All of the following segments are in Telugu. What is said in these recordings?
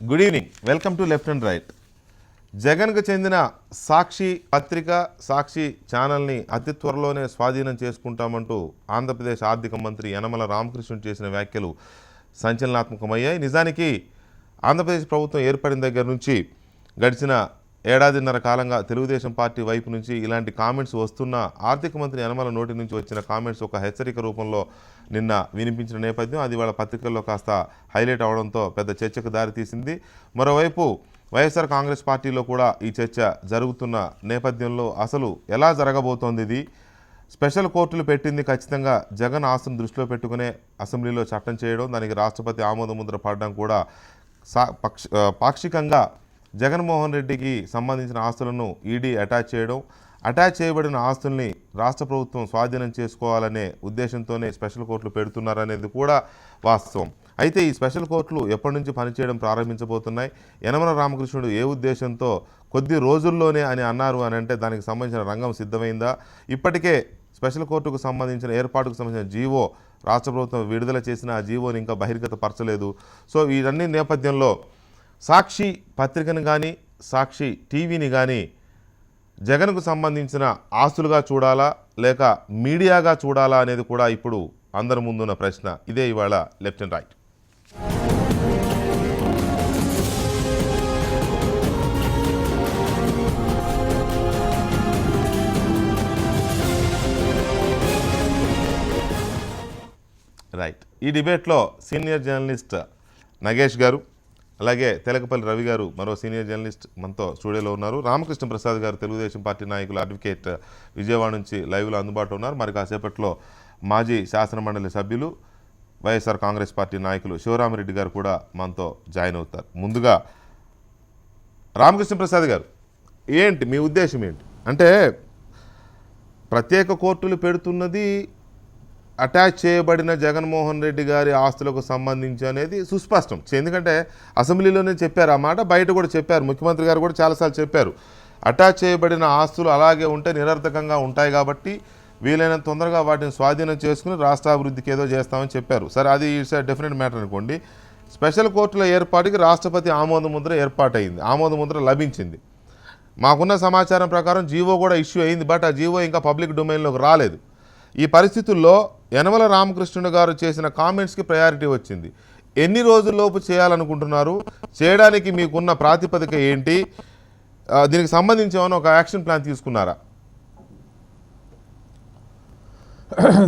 Good evening, welcome to left and right. జగన్కు చెందిన సాక్షి పత్రిక, సాక్షి ఛానల్ని అతి త్వరలోనే స్వాధీనం చేసుకుంటామంటూ ఆంధ్రప్రదేశ్ ఆర్థిక మంత్రి యనమల రామకృష్ణుడు చేసిన వ్యాఖ్యలు సంచలనాత్మకమయ్యాయి. నిజానికి ఆంధ్రప్రదేశ్ ప్రభుత్వం ఏర్పడిన దగ్గర నుంచి గడిచిన ఏడాదిన్నర కాలంగా తెలుగుదేశం పార్టీ వైపు నుంచి ఇలాంటి కామెంట్స్ వస్తున్నా ఆర్థిక మంత్రి యనమల నోటి నుంచి వచ్చిన కామెంట్స్ ఒక హెచ్చరిక రూపంలో నిన్న వినిపించిన నేపథ్యం అది వాళ్ళ పత్రికల్లో కాస్త హైలైట్ అవడంతో పెద్ద చర్చకు దారితీసింది. మరోవైపు వైఎస్ఆర్ కాంగ్రెస్ పార్టీలో కూడా ఈ చర్చ జరుగుతున్న నేపథ్యంలో అసలు ఎలా జరగబోతోంది, ఇది స్పెషల్ కోర్టులు పెట్టింది ఖచ్చితంగా జగన్ ఆస్తును దృష్టిలో పెట్టుకునే అసెంబ్లీలో చట్టం చేయడం, దానికి రాష్ట్రపతి ఆమోదముద్ర పడడం కూడా పాక్షికంగా జగన్మోహన్ రెడ్డికి సంబంధించిన ఆస్తులను ఈడీ అటాచ్ చేయబడిన ఆస్తుల్ని రాష్ట్ర ప్రభుత్వం స్వాధీనం చేసుకోవాలనే ఉద్దేశంతోనే స్పెషల్ కోర్టులు పెడుతున్నారనేది కూడా వాస్తవం. అయితే ఈ స్పెషల్ కోర్టులు ఎప్పటి నుంచి పనిచేయడం ప్రారంభించబోతున్నాయి, యనమల రామకృష్ణుడు ఏ ఉద్దేశంతో కొద్ది రోజుల్లోనే అని అన్నారు అని అంటే దానికి సంబంధించిన రంగం సిద్ధమైందా, ఇప్పటికే స్పెషల్ కోర్టుకు సంబంధించిన ఏర్పాటుకు సంబంధించిన జీవో రాష్ట్ర ప్రభుత్వం విడుదల చేసిన ఆ జీవోని ఇంకా బహిర్గతపరచలేదు. సో వీరన్ని నేపథ్యంలో సాక్షి పత్రికను కానీ సాక్షి టీవీని కానీ జగన్కు సంబంధించిన ఆస్తులుగా చూడాలా లేక మీడియాగా చూడాలా అనేది కూడా ఇప్పుడు అందరి ముందున్న ప్రశ్న. ఇదే ఇవాళ లెఫ్ట్ అండ్ రైట్. రైట్, ఈ డిబేట్లో సీనియర్ జర్నలిస్ట్ నగేష్ గారు, అలాగే తెలకపల్లి రవి గారు మరో సీనియర్ జర్నలిస్ట్ మనతో స్టూడియోలో ఉన్నారు. రామకృష్ణ ప్రసాద్ గారు తెలుగుదేశం పార్టీ నాయకులు, అడ్వకేట్, విజయవాడ నుంచి లైవ్లో అందుబాటులో ఉన్నారు. మరి కాసేపట్లో మాజీ శాసనమండలి సభ్యులు వైఎస్ఆర్ కాంగ్రెస్ పార్టీ నాయకులు శివరామరెడ్డి గారు కూడా మనతో జాయిన్ అవుతారు. ముందుగా రామకృష్ణ ప్రసాద్ గారు, ఏంటి మీ ఉద్దేశం ఏంటి? అంటే ప్రత్యేక కోర్టులు పెడుతున్నది అటాచ్ చేయబడిన జగన్మోహన్ రెడ్డి గారి ఆస్తులకు సంబంధించి అనేది సుస్పష్టం. ఎందుకంటే అసెంబ్లీలోనే చెప్పారు ఆ మాట, బయట కూడా చెప్పారు, ముఖ్యమంత్రి గారు కూడా చాలాసార్లు చెప్పారు. అటాచ్ చేయబడిన ఆస్తులు అలాగే ఉంటే నిరర్థకంగా ఉంటాయి కాబట్టి వీలైనంత తొందరగా వాటిని స్వాధీనం చేసుకుని రాష్ట్రాభివృద్ధికి ఏదో చేస్తామని చెప్పారు. సరే, అది ఇట్స్ డెఫినెట్ మ్యాటర్ అనుకోండి. స్పెషల్ కోర్టుల ఏర్పాటుకి రాష్ట్రపతి ఆమోదముద్ర ఏర్పాటైంది, ఆమోదముద్ర లభించింది. మాకున్న సమాచారం ప్రకారం జీవో కూడా ఇష్యూ అయింది, బట్ ఆ జీవో ఇంకా పబ్లిక్ డొమైన్లోకి రాలేదు. ఈ పరిస్థితుల్లో యనమల రామకృష్ణుడు గారు చేసిన కామెంట్స్కి ప్రయారిటీ వచ్చింది. ఎన్ని రోజుల్లోపు చేయాలనుకుంటున్నారు, చేయడానికి మీకున్న ప్రాతిపదిక ఏంటి, దీనికి సంబంధించి ఏమైనా ఒక యాక్షన్ ప్లాన్ తీసుకున్నారా?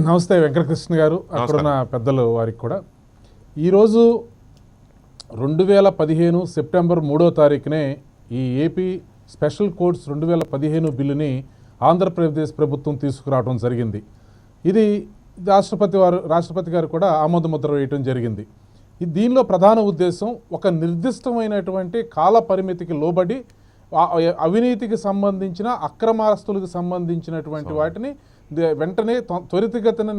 నమస్తే వెంకటకృష్ణ గారు, అక్కడున్న పెద్దలు వారికి కూడా. ఈరోజు 2015 సెప్టెంబర్ 3వ తారీఖునే ఈ ఏపీ స్పెషల్ కోర్ట్స్ 2015 బిల్లుని ఆంధ్రప్రదేశ్ ప్రభుత్వం తీసుకురావడం జరిగింది. ఇది రాష్ట్రపతి గారు కూడా ఆమోదముద్ర వేయటం జరిగింది. దీనిలో ప్రధాన ఉద్దేశం ఒక నిర్దిష్టమైనటువంటి కాల పరిమితికి లోబడి అవినీతికి సంబంధించిన అక్రమాస్తులకు సంబంధించినటువంటి వాటిని వెంటనే త్వరితగతిన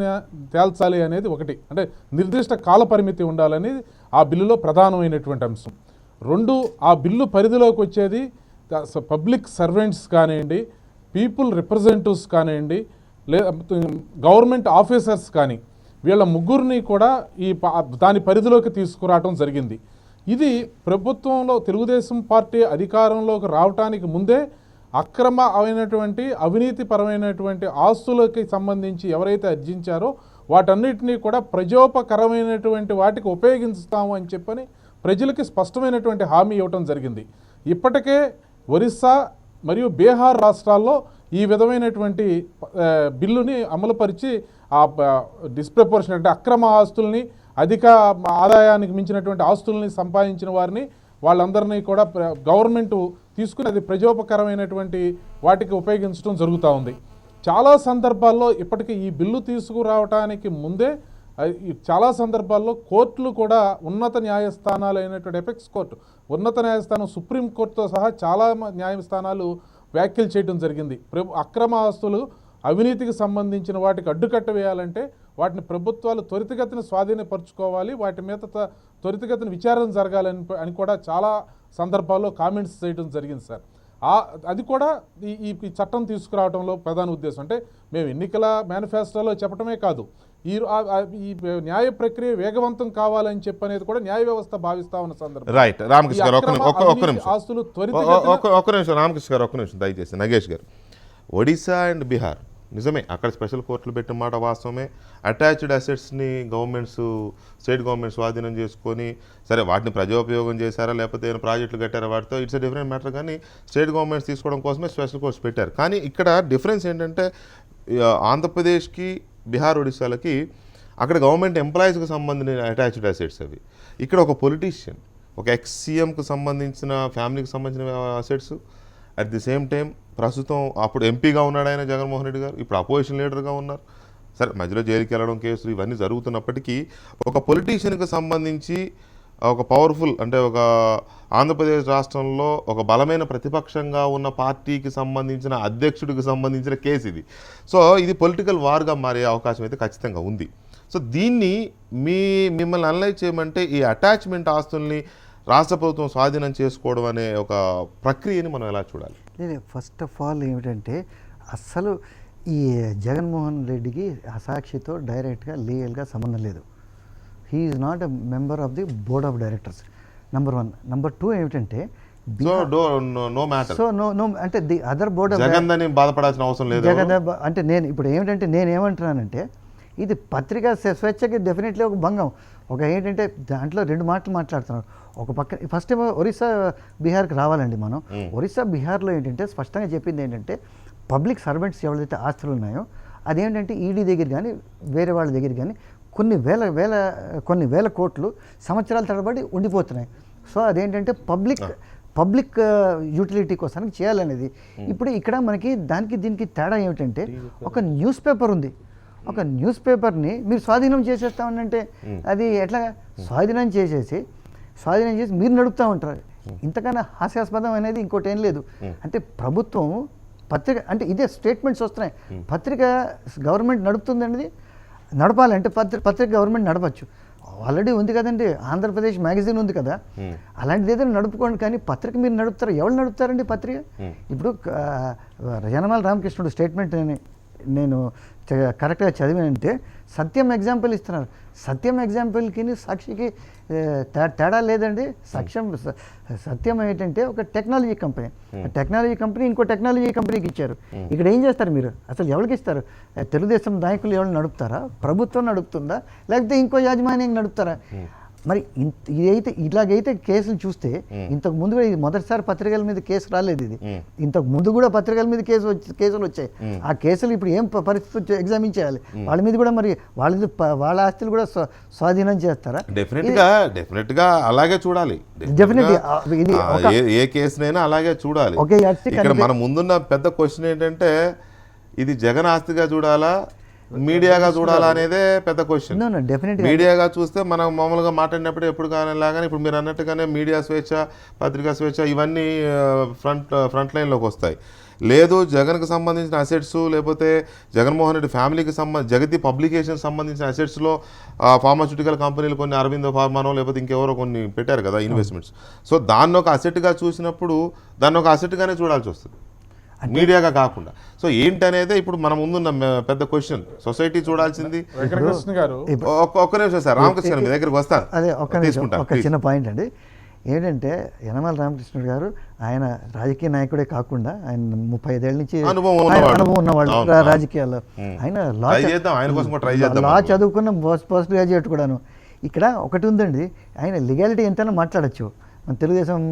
తేల్చాలి అనేది ఒకటి. అంటే నిర్దిష్ట కాల పరిమితి ఉండాలనేది ఆ బిల్లులో ప్రధానమైనటువంటి అంశం. రెండు, ఆ బిల్లు పరిధిలోకి వచ్చేది పబ్లిక్ సర్వెంట్స్ కానివ్వండి, పీపుల్ రిప్రజెంటేటివ్స్ కానివ్వండి, గవర్నమెంట్ ఆఫీసర్స్ కానీ, వీళ్ళ ముగ్గురిని కూడా దాని పరిధిలోకి తీసుకురావడం జరిగింది. ఇది ప్రభుత్వంలో తెలుగుదేశం పార్టీ అధికారంలోకి రావటానికి ముందే అక్రమ అయినటువంటి అవినీతిపరమైనటువంటి ఆస్తులకి సంబంధించి ఎవరైతే అర్జించారో వాటన్నిటినీ కూడా ప్రజోపకరమైనటువంటి వాటికి ఉపయోగిస్తాము అని చెప్పని ప్రజలకి స్పష్టమైనటువంటి హామీ ఇవ్వటం జరిగింది. ఇప్పటికే ఒరిస్సా మరియు బీహార్ రాష్ట్రాల్లో ఈ విధమైనటువంటి బిల్లుని అమలుపరిచి ఆ డిస్ప్రపోర్షన్ అంటే అక్రమ ఆస్తుల్ని, అధిక ఆదాయానికి మించినటువంటి ఆస్తుల్ని సంపాదించిన వారిని వాళ్ళందరినీ కూడా గవర్నమెంట్ తీసుకుని అది ప్రజోపకరమైనటువంటి వాటికి ఉపయోగించడం జరుగుతూ ఉంది. చాలా సందర్భాల్లో ఇప్పటికీ ఈ బిల్లు తీసుకురావడానికి ముందే చాలా సందర్భాల్లో కోర్టులు కూడా ఉన్నత న్యాయస్థానాలు అయినటువంటి ఎపెక్స్ కోర్టు, ఉన్నత న్యాయస్థానం, సుప్రీంకోర్టుతో సహా చాలా న్యాయస్థానాలు వ్యాఖ్యలు చేయడం జరిగింది. అక్రమ ఆస్తులు, అవినీతికి సంబంధించిన వాటికి అడ్డుకట్ట వేయాలంటే వాటిని ప్రభుత్వాలు త్వరితగతిన స్వాధీనపరచుకోవాలి, వాటి మీద త్వరితగతిన విచారణ జరగాలని అని కూడా చాలా సందర్భాల్లో కామెంట్స్ చేయడం జరిగింది సార్. అది కూడా ఈ చట్టం తీసుకురావడంలో ప్రధాన ఉద్దేశం. అంటే మేము ఎన్నికల మేనిఫెస్టోలో చెప్పడమే కాదు, ఈ న్యాయ ప్రక్రియ వేగవంతం కావాలని చెప్పనేది కూడా న్యాయ వ్యవస్థ భావిస్తా ఉన్న సందర్భం. రైట్ రామకృష్ణ గారు ఒక్క నిమిషం ఆస్తులు ఒక్క నిమిషం రామకృష్ణ గారు ఒక్క నిమిషం దయచేసి నగేష్ గారు. ఒడిశా అండ్ బీహార్ నిజమే అక్కడ స్పెషల్ కోర్టులు పెట్టిన మాట వాస్తవమే. అటాచ్డ్ అసెట్స్ని స్టేట్ గవర్నమెంట్ స్వాధీనం చేసుకొని సరే వాటిని ప్రజోపయోగం చేశారా లేకపోతే ఏమైనా ప్రాజెక్టులు కట్టారా వాటితో ఇట్స్ ఎ డిఫరెంట్ మ్యాటర్. కానీ స్టేట్ గవర్నమెంట్స్ తీసుకోవడం కోసమే స్పెషల్ కోర్ట్స్ పెట్టారు. కానీ ఇక్కడ డిఫరెన్స్ ఏంటంటే ఆంధ్రప్రదేశ్కి బీహార్ ఒడిశాలకి అక్కడ గవర్నమెంట్ ఎంప్లాయీస్కి సంబంధించిన అటాచ్డ్ అసెట్స్ అవి. ఇక్కడ ఒక పొలిటీషియన్ ఒక ఎక్స్ సీఎంకి సంబంధించిన ఫ్యామిలీకి సంబంధించిన assets. At the same time ప్రస్తుతం అప్పుడు ఎంపీగా ఉన్నాడు ఆయన జగన్మోహన్ రెడ్డి గారు, ఇప్పుడు అపోజిషన్ లీడర్గా ఉన్నారు. సరే మధ్యలో జైలుకి వెళ్ళడం కేసులు ఇవన్నీ జరుగుతున్నప్పటికీ ఒక పొలిటీషియన్కి సంబంధించి ఒక పవర్ఫుల్ అంటే ఒక ఆంధ్రప్రదేశ్ రాష్ట్రంలో ఒక బలమైన ప్రతిపక్షంగా ఉన్న పార్టీకి సంబంధించిన అధ్యక్షుడికి సంబంధించిన కేసు ఇది. సో ఇది పొలిటికల్ వార్గా మారే అవకాశం అయితే ఖచ్చితంగా ఉంది. సో దీన్ని మిమ్మల్ని అనలైజ్ చేయమంటే ఈ అటాచ్మెంట్ ఆస్తుల్ని రాష్ట్ర ప్రభుత్వం స్వాధీనం చేసుకోవడం అనే ఒక ప్రక్రియని మనం ఎలా చూడాలి? లేదు, ఫస్ట్ ఆఫ్ ఆల్ ఏమిటంటే అస్సలు ఈ జగన్మోహన్ రెడ్డికి అసాక్షితో డైరెక్ట్గా లీగల్గా సంబంధం లేదు. He is not a member of the board of directors, number 1. Number 2 ఏమిటంటే నో మ్యాటర్. సో నో అంటే the other board of Jagan బాధపడాల్సిన అవసరం లేదు. జగన్ అంటే నేను ఇప్పుడు ఏమిటంటే నేనేమంటున్నానంటే ఇది పత్రికా స్వేచ్ఛకి డెఫినెట్లీ ఒక భంగం. ఒక ఏంటంటే దాంట్లో 2 మాటలు మాట్లాడుతున్నారు. ఒక పక్క ఫస్ట్ ఏమో ఒరిస్సా బీహార్కి రావాలండి మనం. ఒరిస్సా బీహార్లో ఏంటంటే స్పష్టంగా చెప్పింది ఏంటంటే పబ్లిక్ సర్వెంట్స్ ఎవరైతే ఆస్తులు ఉన్నాయో అదేంటంటే ఈడీ దగ్గర కానీ వేరే వాళ్ళ దగ్గర కానీ కొన్ని వేల కోట్లు సంవత్సరాల తరబడి ఉండిపోతున్నాయి. సో అదేంటంటే పబ్లిక్ యూటిలిటీ కోసానికి చేయాలనేది. ఇప్పుడు ఇక్కడ మనకి దీనికి తేడా ఏమిటంటే ఒక న్యూస్ పేపర్ ఉంది. ఒక న్యూస్ పేపర్ని మీరు స్వాధీనం చేసేస్తామనంటే అది ఎట్లా? స్వాధీనం చేసి మీరు నడుపుతూ ఉంటారు. ఇంతకన్నా హాస్యాస్పదం అనేది ఇంకోటి ఏం లేదు. అంటే ప్రభుత్వం పత్రిక అంటే ఇదే స్టేట్మెంట్స్ వస్తున్నాయి. పత్రిక గవర్నమెంట్ నడుపుతుంది అనేది నడపాలంటే పత్రిక గవర్నమెంట్ నడపచ్చు. ఆల్రెడీ ఉంది కదండి, ఆంధ్రప్రదేశ్ మ్యాగజైన్ ఉంది కదా, అలాంటిది ఏదైనా నడుపుకోండి. కానీ పత్రిక మీరు నడుపుతారు, ఎవరు నడుపుతారండి పత్రిక? ఇప్పుడు యనమల రామకృష్ణుడు స్టేట్మెంట్ నేను కరెక్ట్గా చదివానంటే సత్యం ఎగ్జాంపుల్ ఇస్తున్నారు. సత్యం ఎగ్జాంపుల్కి సాక్షికి తేడా లేదండి. సత్యం ఏంటంటే ఒక టెక్నాలజీ కంపెనీ, టెక్నాలజీ కంపెనీ ఇంకో టెక్నాలజీ కంపెనీకి ఇచ్చారు. ఇక్కడ ఏం చేస్తారు మీరు? అసలు ఎవరికి ఇస్తారు? తెలుగుదేశం నాయకులు ఎవరు నడుపుతారా? ప్రభుత్వం నడుపుతుందా లేకపోతే ఇంకో యాజమాన్యం నడుపుతారా? మరి ఇలాగైతే కేసులు చూస్తే ఇంతకు ముందు కూడా ఇది మొదటిసారి పత్రికల మీద కేసు రాలేదు. ఇది ఇంతకు ముందు కూడా పత్రికల మీద కేసులు వచ్చాయి. ఆ కేసులు ఇప్పుడు ఏం పరిస్థితి ఎగ్జామిన్ చేయాలి? వాళ్ళ మీద కూడా మరి వాళ్ళ ఆస్తులు కూడా స్వాధీనం చేస్తారా? డెఫినెట్ గా అలాగే చూడాలి. ఇది ఏ కేసునైనా అలాగే చూడాలి. ఇక్కడ మన ముందున్న పెద్ద క్వశ్చన్ ఏంటంటే ఇది జగన్ ఆస్తిగా చూడాలా మీడియాగా చూడాలా అనేదే పెద్ద క్వశ్చన్. మీడియాగా చూస్తే మనం మామూలుగా మాట్లాడినప్పుడు ఎప్పుడు కానీ లాగానే ఇప్పుడు మీరు అన్నట్టుగానే మీడియా స్వేచ్ఛ పత్రికా స్వేచ్ఛ ఇవన్నీ ఫ్రంట్ లైన్లోకి వస్తాయి. లేదు జగన్కి సంబంధించిన అసెట్స్ లేకపోతే జగన్మోహన్ రెడ్డి ఫ్యామిలీకి జగతి పబ్లికేషన్ సంబంధించిన అసెట్స్లో ఫార్మాస్యూటికల్ కంపెనీలు కొన్ని అరవిందో ఫార్మానో లేకపోతే ఇంకెవరో కొన్ని పెట్టారు కదా ఇన్వెస్ట్మెంట్స్. సో దాన్ని ఒక అసెట్గా చూసినప్పుడు దాన్ని ఒక అసెట్గానే చూడాల్సి వస్తుంది, మీడియాగా కాకుండా. సో ఏంటనేదే ఇప్పుడు మన ముందున్న పెద్ద క్వశ్చన్. సొసైటీ చూడాల్సింది. ఒక్క నిమిషం సార్, రామకృష్ణ మీ దగ్గరికి వస్తాను. అదే ఒక చిన్న పాయింట్ అండి. ఏంటంటే యనమల రామకృష్ణుడు గారు ఆయన రాజకీయ నాయకుడే కాకుండా ఆయన 35 ఏళ్ళ నుంచి అనుభవం ఉన్నవాళ్ళు రాజకీయాల్లో. ఆయన లా చదువుకున్న పోస్ట్ గ్రాడ్యుయేట్ కూడాను. ఇక్కడ ఒకటి ఉందండి, ఆయన లీగాలిటీ ఎంతైనా మాట్లాడచ్చు మన తెలుగుదేశం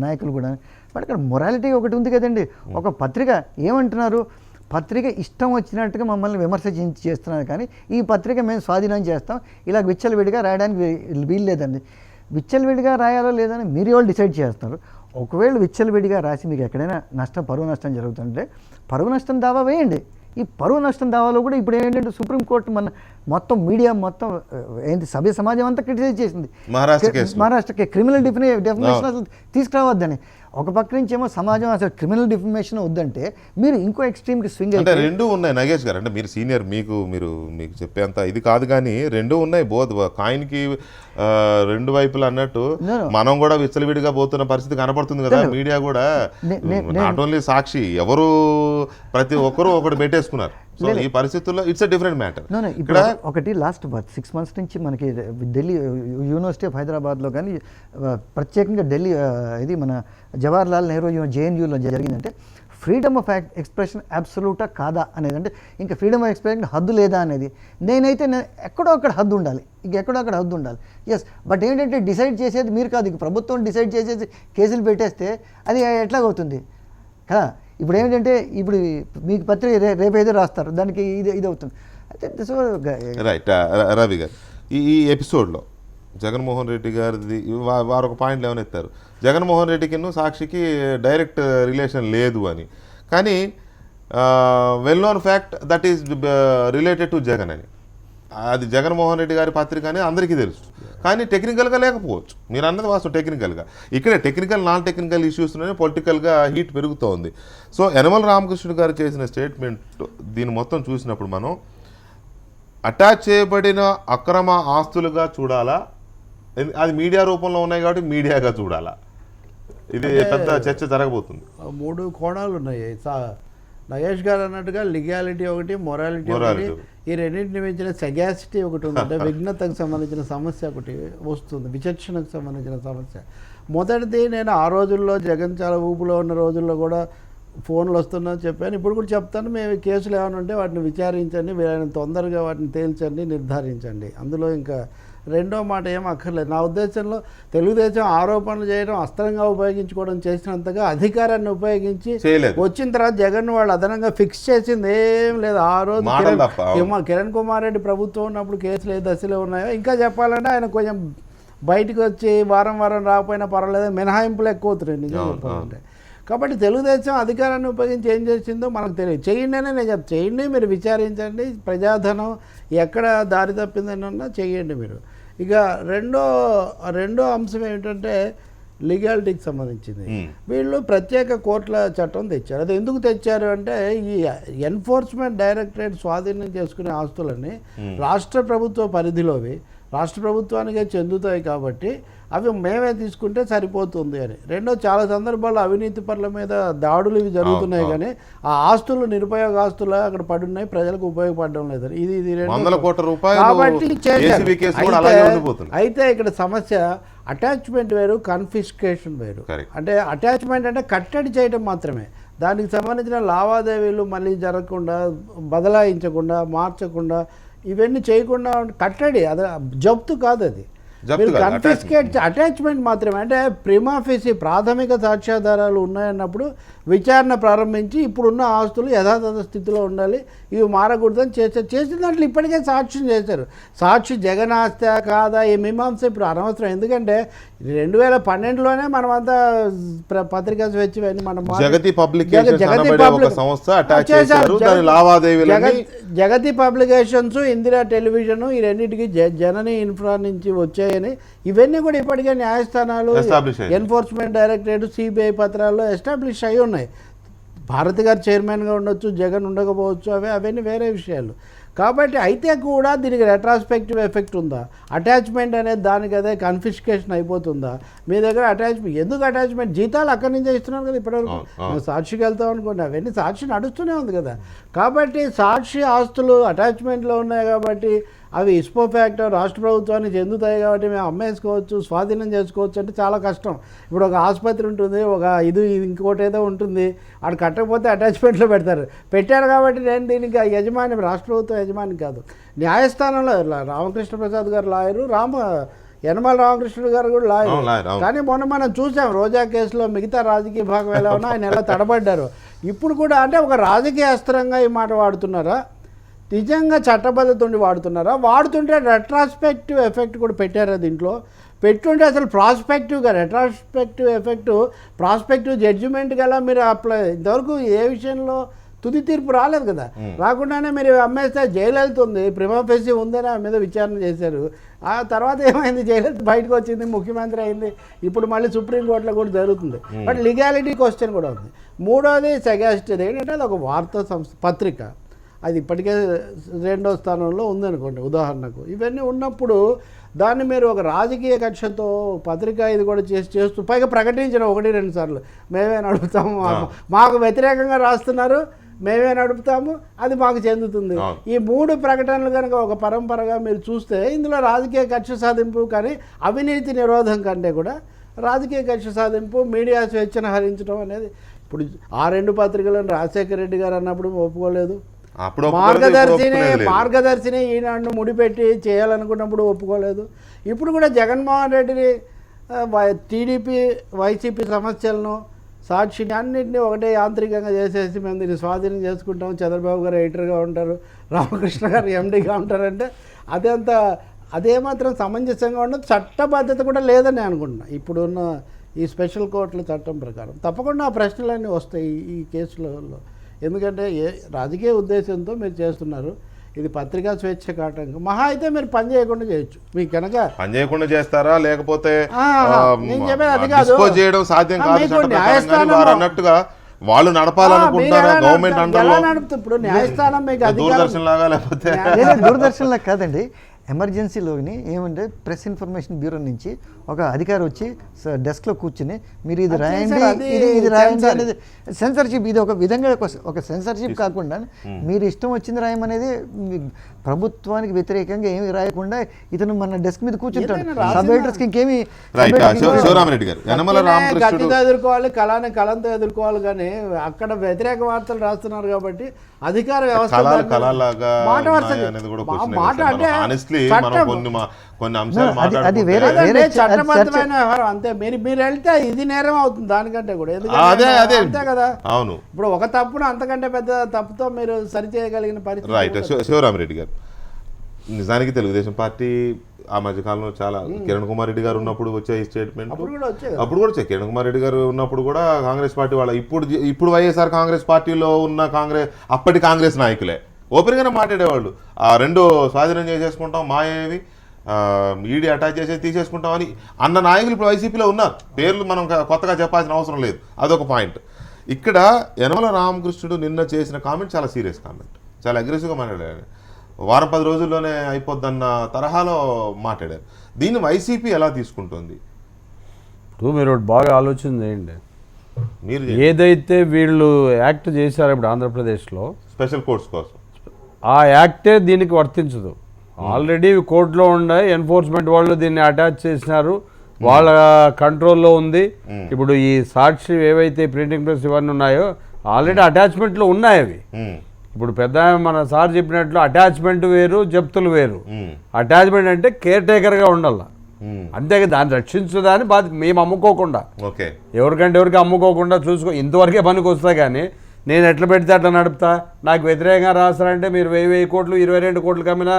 నాయకులు కూడా. బట్ ఇక్కడ మొరాలిటీ ఒకటి ఉంది కదండి. ఒక పత్రిక ఏమంటున్నారు? పత్రిక ఇష్టం వచ్చినట్టుగా మమ్మల్ని విమర్శ చేస్తున్నారు, కానీ ఈ పత్రిక మేము స్వాధీనం చేస్తాం, ఇలా విచ్చలవిడిగా రాయడానికి వీలు లేదండి. విచ్చలవిడిగా రాయాలో లేదని మీరు వాళ్ళు డిసైడ్ చేస్తున్నారు. ఒకవేళ విచ్చలవిడిగా రాసి మీకు ఎక్కడైనా పరువు నష్టం జరుగుతుంటే పరువు నష్టం దావా వేయండి. ఈ పరువు నష్టం దావాలో కూడా ఇప్పుడు ఏంటంటే సుప్రీంకోర్టు మొత్తం మీడియా మొత్తం ఏంటి సభ్య సమాజం అంతా క్రిటిసైజ్ చేసింది. మహారాష్ట్రకి క్రిమినల్ డెఫినేషన్ అసలు తీసుకురావద్దని. ఒక పక్క నుంచి ఏమో సమాజం అసలు క్రిమినల్ డిఫర్మేషన్ వద్దంటే మీరు ఇంకో ఎక్స్ట్రీమ్కి స్వింగ్ అంటే రెండు ఉన్నాయి. నగేష్ గారు అంటే మీరు సీనియర్, మీకు చెప్పేంత ఇది కాదు, కానీ రెండు ఉన్నాయి. బోత్ కాయిన్కి రెండు వైపులు అన్నట్టు మనం కూడా విచ్చలవిడిగా పోతున్న పరిస్థితి కనపడుతుంది కదా. మీడియా కూడా నాట్ ఓన్లీ సాక్షి, ఎవరు ప్రతి ఒక్కరు ఒకటి పెట్టేసుకున్నారు. సో ఈ పరిస్థితుల్లో ఇట్స్ అ డిఫరెంట్ మ్యాటర్. ఇక్కడ ఒకటి లాస్ట్ 6 months నుంచి మనకి ఢిల్లీ యూనివర్సిటీ ఆఫ్ హైదరాబాద్లో కానీ ప్రత్యేకంగా ఢిల్లీ ఇది మన జవహర్లాల్ నెహ్రూ జేఎన్యూలో జరిగిందంటే ఫ్రీడమ్ ఆఫ్ ఎక్స్ప్రెషన్ అబ్సల్యూటా కాదా అనేది, అంటే ఇంకా ఫ్రీడమ్ ఆఫ్ ఎక్స్ప్రెషన్ హద్దు లేదా అనేది నేనైతే ఎక్కడో అక్కడ హద్దు ఉండాలి, ఇంకెక్కడో అక్కడ హద్దు ఉండాలి. ఎస్, బట్ ఏంటంటే డిసైడ్ చేసేది మీరు కాదు, ఇక ప్రభుత్వం డిసైడ్ చేసేసి కేసులు పెట్టేస్తే అది ఎట్లాగవుతుంది కదా. ఇప్పుడు ఏంటంటే ఇప్పుడు మీకు పత్రిక రేపు ఏదో రాస్తారు, దానికి ఇది అవుతుంది. అయితే రైట్. రవి గారు, ఈ ఎపిసోడ్లో జగన్మోహన్ రెడ్డి గారిది వారు ఒక పాయింట్లు ఏమైనా ఎత్తారు, జగన్మోహన్ రెడ్డికి సాక్షికి డైరెక్ట్ రిలేషన్ లేదు అని. కానీ well known fact that is related to Jagan అని, అది జగన్మోహన్ రెడ్డి గారి పత్రిక అని అందరికీ తెలుసు. కానీ టెక్నికల్గా లేకపోవచ్చు, మీరు అన్నది వాస్తవం. టెక్నికల్గా ఇక్కడే టెక్నికల్ నాన్ టెక్నికల్ ఇష్యూస్లోనే పొలిటికల్గా హీట్ పెరుగుతోంది. సో యనమల రామకృష్ణుడు గారు చేసిన స్టేట్మెంట్ దీన్ని మొత్తం చూసినప్పుడు మనం అటాచ్ చేయబడిన అక్రమ ఆస్తులుగా చూడాలా, అది మీడియా రూపంలో ఉన్నాయి కాబట్టి మీడియాగా చూడాలా, ఇది పెద్ద చర్చ జరగబోతుంది. 3 కోణాలు ఉన్నాయి. నగేష్ గారు అన్నట్టుగా లీగాలిటీ ఒకటి, మొరాలిటీ ఒకటి, ఈ రెండింటిని మించిన సెగాసిటీ ఒకటి ఉంది. అంటే విఘ్నతకు సంబంధించిన సమస్య ఒకటి వస్తుంది, విచక్షణకు సంబంధించిన సమస్య. మొదటిది, నేను ఆ రోజుల్లో జగన్ చాలా ఊపులో ఉన్న రోజుల్లో కూడా ఫోన్లు వస్తున్నా చెప్పాను, ఇప్పుడు కూడా చెప్తాను, మేము కేసులు ఏమైనా ఉంటే వాటిని విచారించండి, వీళ్ళని తొందరగా వాటిని తేల్చండి, నిర్ధారించండి. అందులో ఇంకా రెండో మాట ఏం అక్కర్లేదు. నా ఉద్దేశంలో తెలుగుదేశం ఆరోపణలు చేయడం, అస్త్రంగా ఉపయోగించుకోవడం చేసినంతగా అధికారాన్ని ఉపయోగించి వచ్చిన తర్వాత జగన్ వాళ్ళు అదనంగా ఫిక్స్ చేసింది ఏం లేదు. ఆ రోజు కిరణ్ కుమార్ రెడ్డి ప్రభుత్వం ఉన్నప్పుడు కేసులు ఏ దశలో ఉన్నాయో, ఇంకా చెప్పాలంటే ఆయన కొంచెం బయటకు వచ్చి వారం రాకపోయినా పర్వాలేదు, మినహాయింపులు ఎక్కువ అవుతున్నాయి నిజం చెప్పాలంటే. కాబట్టి తెలుగుదేశం అధికారాన్ని ఉపయోగించి ఏం చేసిందో మనకు తెలియదు. చేయండి అనే నేను చెప్తాను, చేయండి, మీరు విచారించండి, ప్రజాధనం ఎక్కడ దారి తప్పిందని ఉన్నా చేయండి మీరు. ఇక రెండో అంశం ఏమిటంటే లీగాలిటీకి సంబంధించింది. వీళ్ళు ప్రత్యేక కోర్టుల చట్టం తెచ్చారు. అది ఎందుకు తెచ్చారు అంటే, ఈ ఎన్ఫోర్స్మెంట్ డైరెక్టరేట్ స్వాధీనం చేసుకునే ఆస్తులన్నీ రాష్ట్ర ప్రభుత్వ పరిధిలోవి రాష్ట్ర ప్రభుత్వానికే చెందుతాయి కాబట్టి అవి మేమే తీసుకుంటే సరిపోతుంది అని. రెండో, చాలా సందర్భాల్లో అవినీతి పరుల మీద దాడులు ఇవి జరుగుతున్నాయి, కానీ ఆ ఆస్తులు నిరుపయోగ ఆస్తులు అక్కడ పడున్నాయి, ప్రజలకు ఉపయోగపడడం లేదు. ఇది కాబట్టి అయితే ఇక్కడ సమస్య అటాచ్మెంట్ వేరు, కన్ఫిస్కేషన్ వేరు. అంటే అటాచ్మెంట్ అంటే కట్టడి చేయడం మాత్రమే, దానికి సంబంధించిన లావాదేవీలు మళ్ళీ జరగకుండా, బదలాయించకుండా, మార్చకుండా, ఇవన్నీ చేయకుండా కట్టడి, అది జప్తు కాదు, అది కన్ఫిస్కేట్ అటాచ్మెంట్ మాత్రమే. అంటే ప్రిమాఫీసీ ప్రాథమిక సాక్ష్యాధారాలు ఉన్నాయన్నప్పుడు విచారణ ప్రారంభించి ఇప్పుడున్న ఆస్తులు యథాతథ స్థితిలో ఉండాలి, ఇవి మారకూడదని చేసిన దాంట్లో ఇప్పటికే సాక్ష్యం చేశారు. సాక్షి జగన్ ఆస్తి కాదా ఈ మీమాంస ఇప్పుడు అనవసరం, ఎందుకంటే 2012లోనే మనమంతా పత్రికా స్వేచ్ఛ జగతి పబ్లికేషన్స్, ఇందిరా టెలివిజన్, ఈ రెండింటికి జనని ఇన్ఫ్రా నుంచి వచ్చాయని ఇవన్నీ కూడా ఇప్పటికే న్యాయస్థానాలు, ఎన్ఫోర్స్మెంట్ డైరెక్టరేట్, సిబిఐ పత్రాల్లో ఎస్టాబ్లిష్ అయి ఉన్నాయి. భారతి గారు చైర్మన్గా ఉండొచ్చు, జగన్ ఉండకపోవచ్చు, అవన్నీ వేరే విషయాలు. కాబట్టి అయితే కూడా దీనికి రెట్రాస్పెక్టివ్ ఎఫెక్ట్ ఉందా? అటాచ్మెంట్ అనేది దానికి అదే కన్ఫిస్కేషన్ అయిపోతుందా? మీ దగ్గర అటాచ్మెంట్ ఎందుకు? అటాచ్మెంట్ జీతాలు అక్కడి నుంచే ఇస్తున్నారు కదా ఇప్పటివరకు. మేము సాక్షికి వెళ్తాం అనుకోండి, అవన్నీ సాక్షి నడుస్తూనే ఉంది కదా. కాబట్టి సాక్షి ఆస్తులు అటాచ్మెంట్లో ఉన్నాయి కాబట్టి అవి ఇస్పో ఫ్యాక్టర్ రాష్ట్ర ప్రభుత్వానికి చెందుతాయి కాబట్టి మేము అమ్మేసుకోవచ్చు, స్వాధీనం చేసుకోవచ్చు అంటే చాలా కష్టం. ఇప్పుడు ఒక ఆసుపత్రి ఉంటుంది, ఇది ఇంకోటి ఏదో ఉంటుంది, అక్కడ కట్టకపోతే అటాచ్మెంట్లో పెట్టారు కాబట్టి నేను దీనికి యజమాని, రాష్ట్ర ప్రభుత్వం యజమాని కాదు. న్యాయస్థానంలో రామకృష్ణ ప్రసాద్ గారు లాయరు, యనమల రామకృష్ణుడు గారు కూడా లాయరు. కానీ మొన్న మనం చూసాం రోజా కేసులో మిగతా రాజకీయ భాగం ఎలా ఉన్నా ఆయన ఎలా తడబడ్డారు. ఇప్పుడు కూడా అంటే ఒక రాజకీయ అస్త్రంగా ఈ మాట వాడుతున్నారా, నిజంగా చట్టబద్ధత ఉండి వాడుతున్నారా? వాడుతుంటే రెట్రాస్పెక్టివ్ ఎఫెక్ట్ కూడా పెట్టారా దీంట్లో? పెట్టుంటే అసలు రెట్రాస్పెక్టివ్ ఎఫెక్ట్, ప్రాస్పెక్టివ్ జడ్జిమెంట్ గల మీరు అప్లై, ఇంతవరకు ఏ విషయంలో తుది తీర్పు రాలేదు కదా. రాకుండానే మీరు అమ్మేస్తే జయలలిత ఉంది, ప్రిమాఫేసి ఉందని ఆమె మీద విచారణ చేశారు. ఆ తర్వాత ఏమైంది, జయలలిత బయటకు వచ్చింది, ముఖ్యమంత్రి అయింది, ఇప్పుడు మళ్ళీ సుప్రీంకోర్టులో కూడా జరుగుతుంది. బట్ లీగాలిటీ క్వశ్చన్ కూడా ఉంది. మూడోది సెగాసిటీ, ఏంటంటే అది ఒక వార్తా సంస్థ, పత్రిక, అది ఇప్పటికే 2వ స్థానంలో ఉందనుకోండి ఉదాహరణకు. ఇవన్నీ ఉన్నప్పుడు దాన్ని మీరు ఒక రాజకీయ కక్షతో పత్రిక ఇది కూడా చేస్తూ పైగా ప్రకటించిన 1-2 సార్లు మేమే నడుపుతాము, మాకు వ్యతిరేకంగా రాస్తున్నారు, మేమే నడుపుతాము, అది మాకు చెందుతుంది. ఈ 3 ప్రకటనలు కనుక ఒక పరంపరగా మీరు చూస్తే ఇందులో రాజకీయ కక్ష సాధింపు కానీ అవినీతి నిరోధం కంటే కూడా రాజకీయ కక్ష సాధింపు, మీడియా స్వేచ్ఛను హరించడం అనేది. ఇప్పుడు ఆ 2 పత్రికలను రాజశేఖర రెడ్డి గారు అన్నప్పుడు ఒప్పుకోలేదు, మార్గదర్శిని ఈనాడును ముడిపెట్టి చేయాలనుకున్నప్పుడు ఒప్పుకోలేదు. ఇప్పుడు కూడా జగన్మోహన్ రెడ్డిని టీడీపీ వైసీపీ సమస్యలను సాక్షిని అన్నింటినీ ఒకటే యాంత్రికంగా చేసేసి మేము దీన్ని స్వాధీనం చేసుకుంటాం, చంద్రబాబు గారు ఎడిటర్గా ఉంటారు, రామకృష్ణ గారు ఎండీగా ఉంటారంటే అదేమాత్రం సమంజసంగా ఉండదు, చట్టబద్ధత కూడా లేదని అనుకుంటున్నా. ఇప్పుడున్న ఈ స్పెషల్ కోర్టుల చట్టం ప్రకారం తప్పకుండా ఆ ప్రశ్నలన్నీ వస్తాయి ఈ కేసులలో. ఎందుకంటే రాజకీయ ఉద్దేశంతో మీరు చేస్తున్నారు, ఇది పత్రికా స్వేచ్ఛ కాటంగా. మహా అయితే మీరు పని చేయకుండా చేయొచ్చు, మీకు కనుక పని చేయకుండా చేస్తారా, లేకపోతే నేను చెప్పేది అది కాదు, చేయడం సాధ్యం కాదు అన్నట్టుగా వాళ్ళు నడపాలనుకుంటారా గవర్నమెంట్ ఎలా నడుపుతుంది. ఇప్పుడు న్యాయస్థానం మీకు దూరదర్శన్ లాగా లేకపోతే దూరదర్శన్ లాగా కాదండి, ఎమర్జెన్సీలోని ఏమంటే ప్రెస్ ఇన్ఫర్మేషన్ బ్యూరో నుంచి ఒక అధికారి వచ్చి డెస్క్లో కూర్చుని మీరు ఇది రాయండి, ఇది రాయండి అనేది సెన్సర్షిప్. ఇది ఒక విధంగా ఒక సెన్సర్షిప్ కాకుండా మీరు ఇష్టం వచ్చింది రాయమనేది, ప్రభుత్వానికి వ్యతిరేకంగా ఏమి రాయకుండా ఇతను మన డెస్క్ మీద కూర్చుంటాడు. సబ్ ఎడిటర్స్కి ఇంకేమి శివరామరెడ్డి గారు గట్టితో ఎదుర్కోవాలి, కళాన్ని కళంతో ఎదుర్కోవాలి, కానీ అక్కడ వ్యతిరేక వార్తలు రాస్తున్నారు కాబట్టి అధికార వ్యవస్థ అది వేరే చట్టబద్ధమైన వ్యవహారం అంతే. మీరు వెళ్తే ఇది నేరం అవుతుంది దానికంటే కూడా, అంతే కదా. అవును, ఇప్పుడు ఒక తప్పును అంతకంటే పెద్ద తప్పుతో మీరు సరిచేయగలిగిన పరిస్థితి. రైట్. శివరామరెడ్డి గారు, నిజానికి తెలుగుదేశం పార్టీ ఆ మధ్యకాలంలో చాలా కిరణ్ కుమార్ రెడ్డి గారు ఉన్నప్పుడు వచ్చే స్టేట్మెంట్ అప్పుడు కూడా వచ్చాయి. కిరణ్ కుమార్ రెడ్డి గారు ఉన్నప్పుడు కూడా కాంగ్రెస్ పార్టీ వాళ్ళ ఇప్పుడు వైఎస్ఆర్ కాంగ్రెస్ పార్టీలో ఉన్న అప్పటి కాంగ్రెస్ నాయకులే ఓపెన్గానే మాట్లాడేవాళ్ళు. ఆ 2 స్వాధీనం చేసేసుకుంటాం, మాయేవి ఈడీ అటాచ్ చేసి తీసేసుకుంటామని అన్న నాయకులు ఇప్పుడు వైసీపీలో ఉన్నారు. పేర్లు మనం కొత్తగా చెప్పాల్సిన అవసరం లేదు, అదొక పాయింట్. ఇక్కడ యనమల రామకృష్ణుడు నిన్న చేసిన కామెంట్ చాలా సీరియస్ కామెంట్, చాలా అగ్రెసివ్గా మాట్లాడారు. వారం 10 రోజుల్లోనే అయిపోద్దన్న తరహాలో మాట్లాడారు. దీన్ని వైసీపీ ఎలా తీసుకుంటుంది? ఇప్పుడు మీరు బాగా ఆలోచన చేయండి. మీరు ఏదైతే వీళ్ళు యాక్ట్ చేశారో ఇప్పుడు ఆంధ్రప్రదేశ్లో స్పెషల్ కోర్ట్స్ కోసం, ఆ యాక్టే దీనికి వర్తించదు. ఆల్రెడీ కోర్టులో ఉండే ఎన్ఫోర్స్మెంట్ వాళ్ళు దీన్ని అటాచ్ చేసినారు, వాళ్ళ కంట్రోల్లో ఉంది. ఇప్పుడు ఈ సాక్షి ఏవైతే ప్రింటింగ్ ప్రెస్ ఇవన్నీ ఉన్నాయో ఆల్రెడీ అటాచ్మెంట్లో ఉన్నాయి అవి. ఇప్పుడు పెద్ద మన సార్ చెప్పినట్లు అటాచ్మెంట్ వేరు, జప్తులు వేరు. అటాచ్మెంట్ అంటే కేర్ టేకర్గా ఉండాల, అంతేగా దాన్ని రక్షించదని మేము అమ్ముకోకుండా, ఎవరికంటే ఎవరికి అమ్ముకోకుండా చూసుకో, ఇంతవరకే పనికి వస్తా. కానీ నేను ఎట్లా పెడితే అట్లా నడుపుతా, నాకు వ్యతిరేకంగా రాస్తారంటే మీరు 1000 కోట్లు 22 కోట్లు కమ్మినా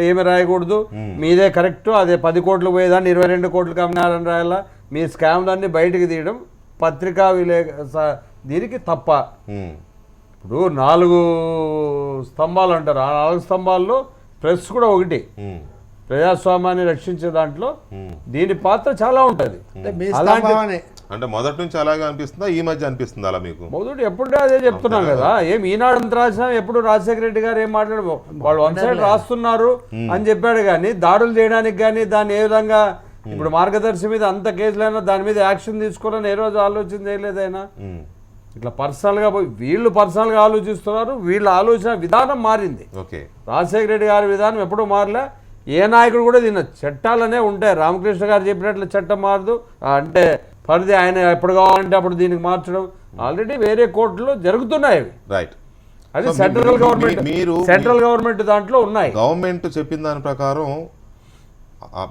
ఏమి రాయకూడదు, మీదే కరెక్ట్. అదే 10 కోట్లు పోయేదాన్ని 22 కోట్లు కమ్మినారని రాయాలా. మీ స్కామ్లన్నీ బయటకు తీయడం పత్రికా దీనికి తప్ప. ఇప్పుడు 4 స్తంభాలు అంటారు, ఆ 4 స్తంభాల్లో ప్రెస్ కూడా ఒకటి. ప్రజాస్వామ్యాన్ని రక్షించే దాంట్లో దీని పాత్ర చాలా ఉంటుంది. అంటే మొదటి నుంచి అలాగే అనిపిస్తుందా, ఈ మధ్య అనిపిస్తుంది అలా మీకు? మొదటి ఎప్పుడే అదే చెప్తున్నాం కదా. ఏం ఈనాడు అంత రాసినా ఎప్పుడు రాజశేఖర రెడ్డి గారు ఏం మాట్లాడు, వాళ్ళు 1 సైడ్ రాస్తున్నారు అని చెప్పాడు. కానీ దాడులు చేయడానికి కానీ దాన్ని ఏ విధంగా ఇప్పుడు మార్గదర్శి మీద అంత కేసులైనా దాని మీద యాక్షన్ తీసుకోవాలని ఏ రోజు ఆలోచన చేయలేదు ఆయన. ఇట్లా పర్సనల్గా పోయి వీళ్ళు పర్సనల్గా ఆలోచిస్తున్నారు, వీళ్ళ ఆలోచన విధానం మారింది. రాజశేఖర రెడ్డి గారి విధానం ఎప్పుడూ మారలే. ఏ నాయకుడు కూడా దీని చట్టాలనే ఉంటాయి. రామకృష్ణ గారు చెప్పినట్లు చట్టం మారదు, అంటే పరిధి ఆయన ఎప్పుడు కావాలంటే అప్పుడు దీనికి మార్చడం ఆల్రెడీ వేరే కోర్టులో జరుగుతున్నాయి. రైట్. అది సెంట్రల్ గవర్నమెంట్ దాంట్లో ఉన్నాయి. గవర్నమెంట్ చెప్పిన దాని ప్రకారం